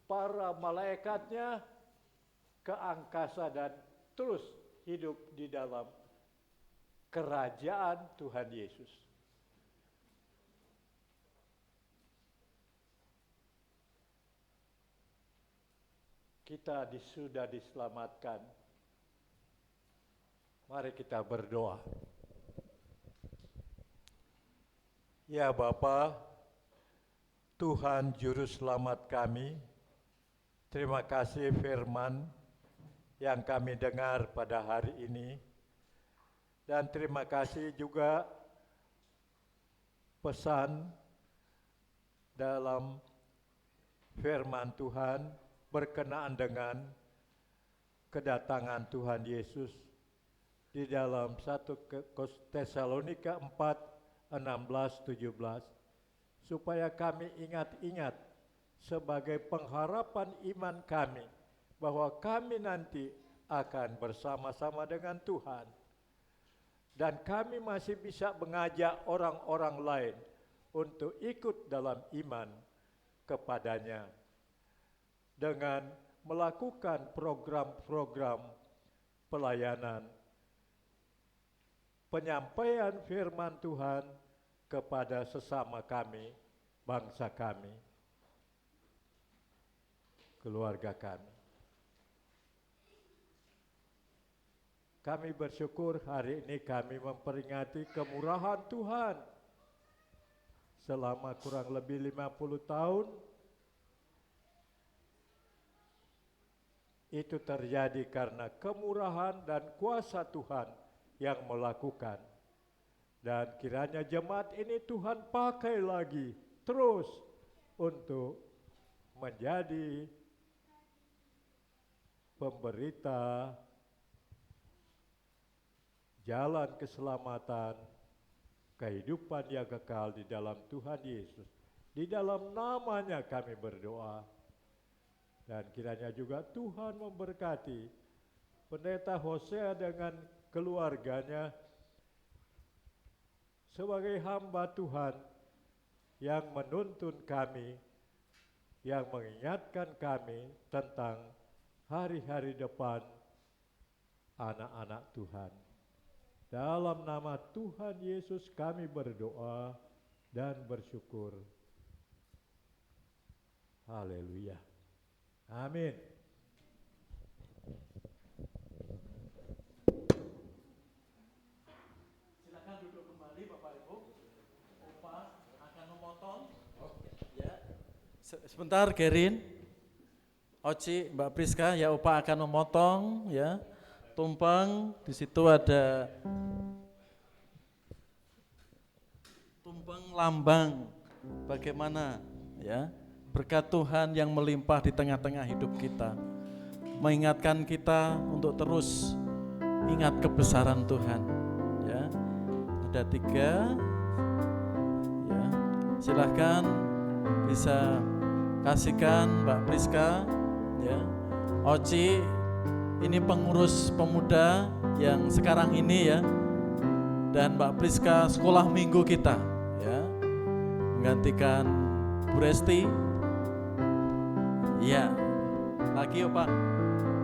para malaikatnya ke angkasa dan terus hidup di dalam kerajaan Tuhan Yesus. Kita sudah diselamatkan. Mari kita berdoa. Ya Bapa, Tuhan Juru Selamat kami, terima kasih firman yang kami dengar pada hari ini. Dan terima kasih juga pesan dalam firman Tuhan berkenaan dengan kedatangan Tuhan Yesus di dalam 1 Tesalonika 4, 16, 17. Supaya kami ingat-ingat sebagai pengharapan iman kami bahwa kami nanti akan bersama-sama dengan Tuhan. Dan kami masih bisa mengajak orang-orang lain untuk ikut dalam iman kepadanya dengan melakukan program-program pelayanan, penyampaian firman Tuhan kepada sesama kami, bangsa kami, keluarga kami. Kami bersyukur hari ini kami memperingati kemurahan Tuhan. Selama kurang lebih 50 tahun, itu terjadi karena kemurahan dan kuasa Tuhan yang melakukan. Dan kiranya jemaat ini Tuhan pakai lagi terus untuk menjadi pemberita jalan keselamatan, kehidupan yang kekal di dalam Tuhan Yesus. Di dalam namanya kami berdoa. Dan kiranya juga Tuhan memberkati Pendeta Hosea dengan keluarganya sebagai hamba Tuhan yang menuntun kami, yang mengingatkan kami tentang hari-hari depan anak-anak Tuhan. Dalam nama Tuhan Yesus kami berdoa dan bersyukur. Haleluya. Amin.
Silakan duduk kembali Bapak Ibu. Opa akan memotong. Ya. Sebentar Gerin. Oci, Mbak Priska, ya Opa akan memotong ya. Tumpeng, di situ ada tumpeng lambang bagaimana ya berkat Tuhan yang melimpah di tengah-tengah hidup kita, mengingatkan kita untuk terus ingat kebesaran Tuhan ya. Ada 3 ya, silahkan bisa kasihkan Mbak Priska ya. Oci ini pengurus pemuda yang sekarang ini ya, dan Mbak Priska sekolah minggu kita ya, menggantikan Bu Resti ya. Lagi Pak,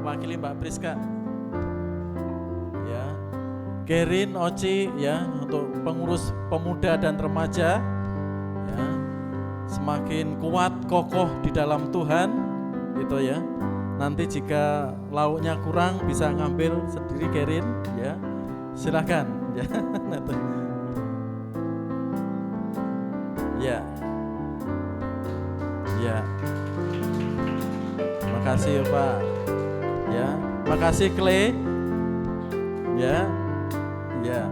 wakili Mbak Priska ya. Gerin, Oci ya, untuk pengurus pemuda dan remaja ya, semakin kuat kokoh di dalam Tuhan gitu ya. Nanti jika lauknya kurang bisa ngambil sendiri Gerin ya. Silakan ya. Ya. Ya. Makasih Pak. Ya, makasih Clay. Ya. Ya.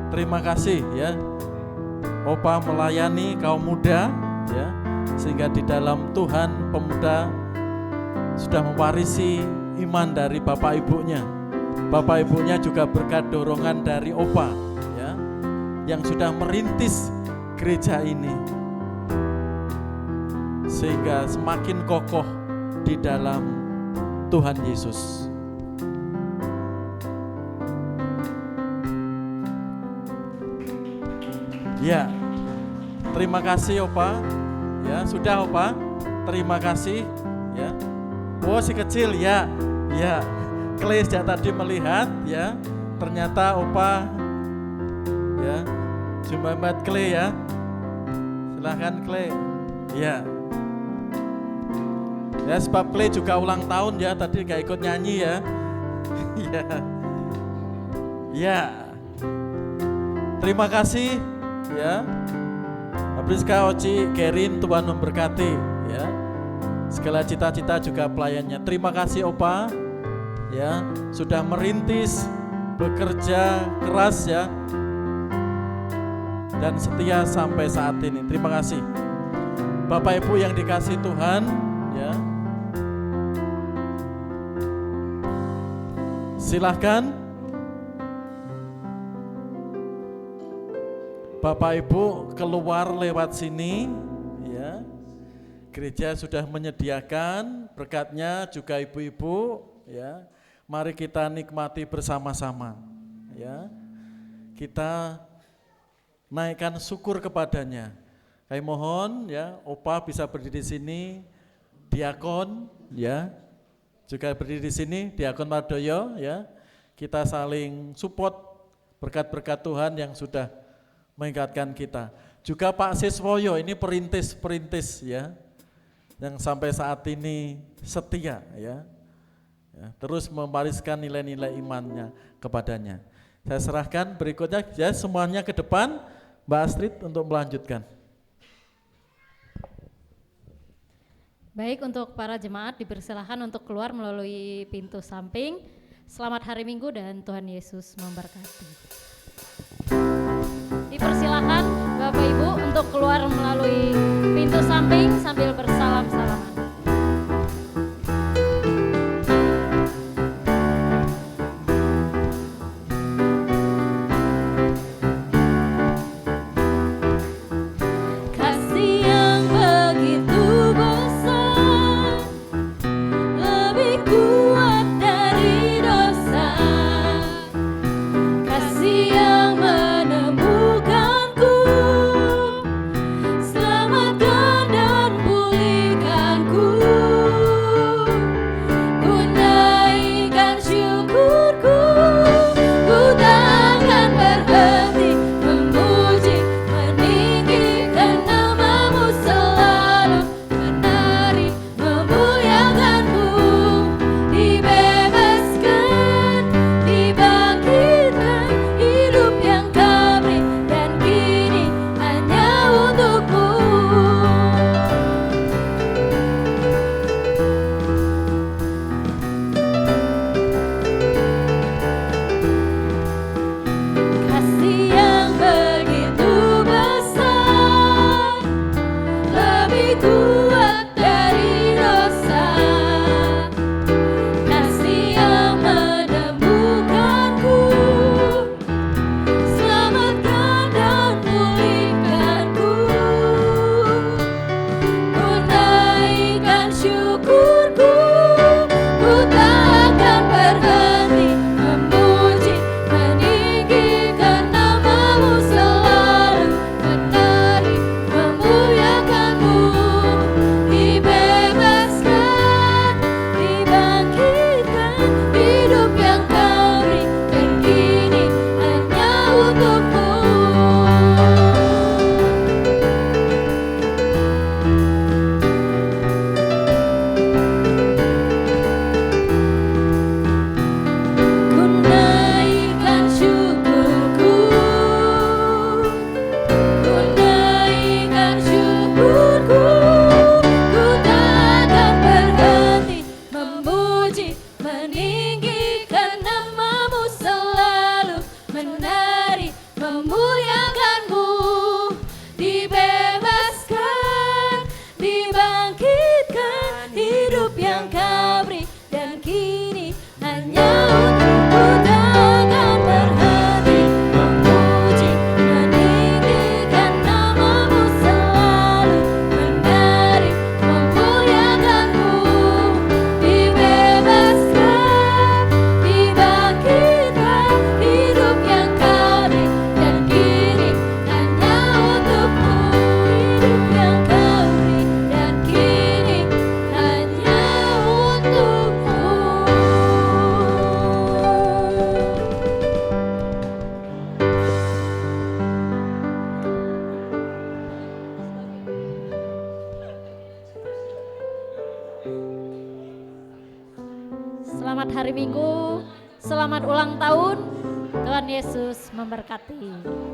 Terima kasih ya. Opa melayani kaum muda ya, sehingga di dalam Tuhan pemuda sudah mewarisi iman dari bapak ibunya. Bapak ibunya juga berkat dorongan dari Opa ya, yang sudah merintis gereja ini sehingga semakin kokoh di dalam Tuhan Yesus. Ya, terima kasih Opa. Ya, sudah Opa. Terima kasih ya. Oh si kecil ya, ya. Clay sejak tadi melihat ya, ternyata Opa ya, jumpa Mbak Clay ya. Silahkan Clay. Ya. Ya sebab Clay juga ulang tahun ya, tadi gak ikut nyanyi ya. Ya. Ya. Terima kasih ya. Priska, Oci, Gerin, Tuhan memberkati ya. Segala cita-cita juga pelayannya. Terima kasih Opa ya, sudah merintis, bekerja keras ya, dan setia sampai saat ini. Terima kasih Bapak Ibu yang dikasih Tuhan ya. Silahkan Bapak Ibu keluar lewat sini ya. Gereja sudah menyediakan berkatnya juga ibu-ibu ya. Mari kita nikmati bersama-sama ya. Kita naikkan syukur kepadanya. Kami mohon ya, Opa bisa berdiri di sini, diakon ya. Juga berdiri di sini, Diakon Mardoyo ya. Kita saling support berkat-berkat Tuhan yang sudah mengingatkan kita. Juga Pak Siswoyo ini perintis ya, yang sampai saat ini setia ya. ya, terus mewariskan nilai-nilai imannya kepadanya. Saya serahkan berikutnya ya semuanya ke depan, Mbak Astrid untuk melanjutkan.
Baik, untuk para jemaat dipersilahkan untuk keluar melalui pintu samping. Selamat hari Minggu dan Tuhan Yesus memberkati. Dipersilahkan Bapak Ibu untuk keluar melalui pintu samping sambil bersalam-salaman. Selamat hari Minggu, selamat ulang tahun, Tuhan Yesus memberkati.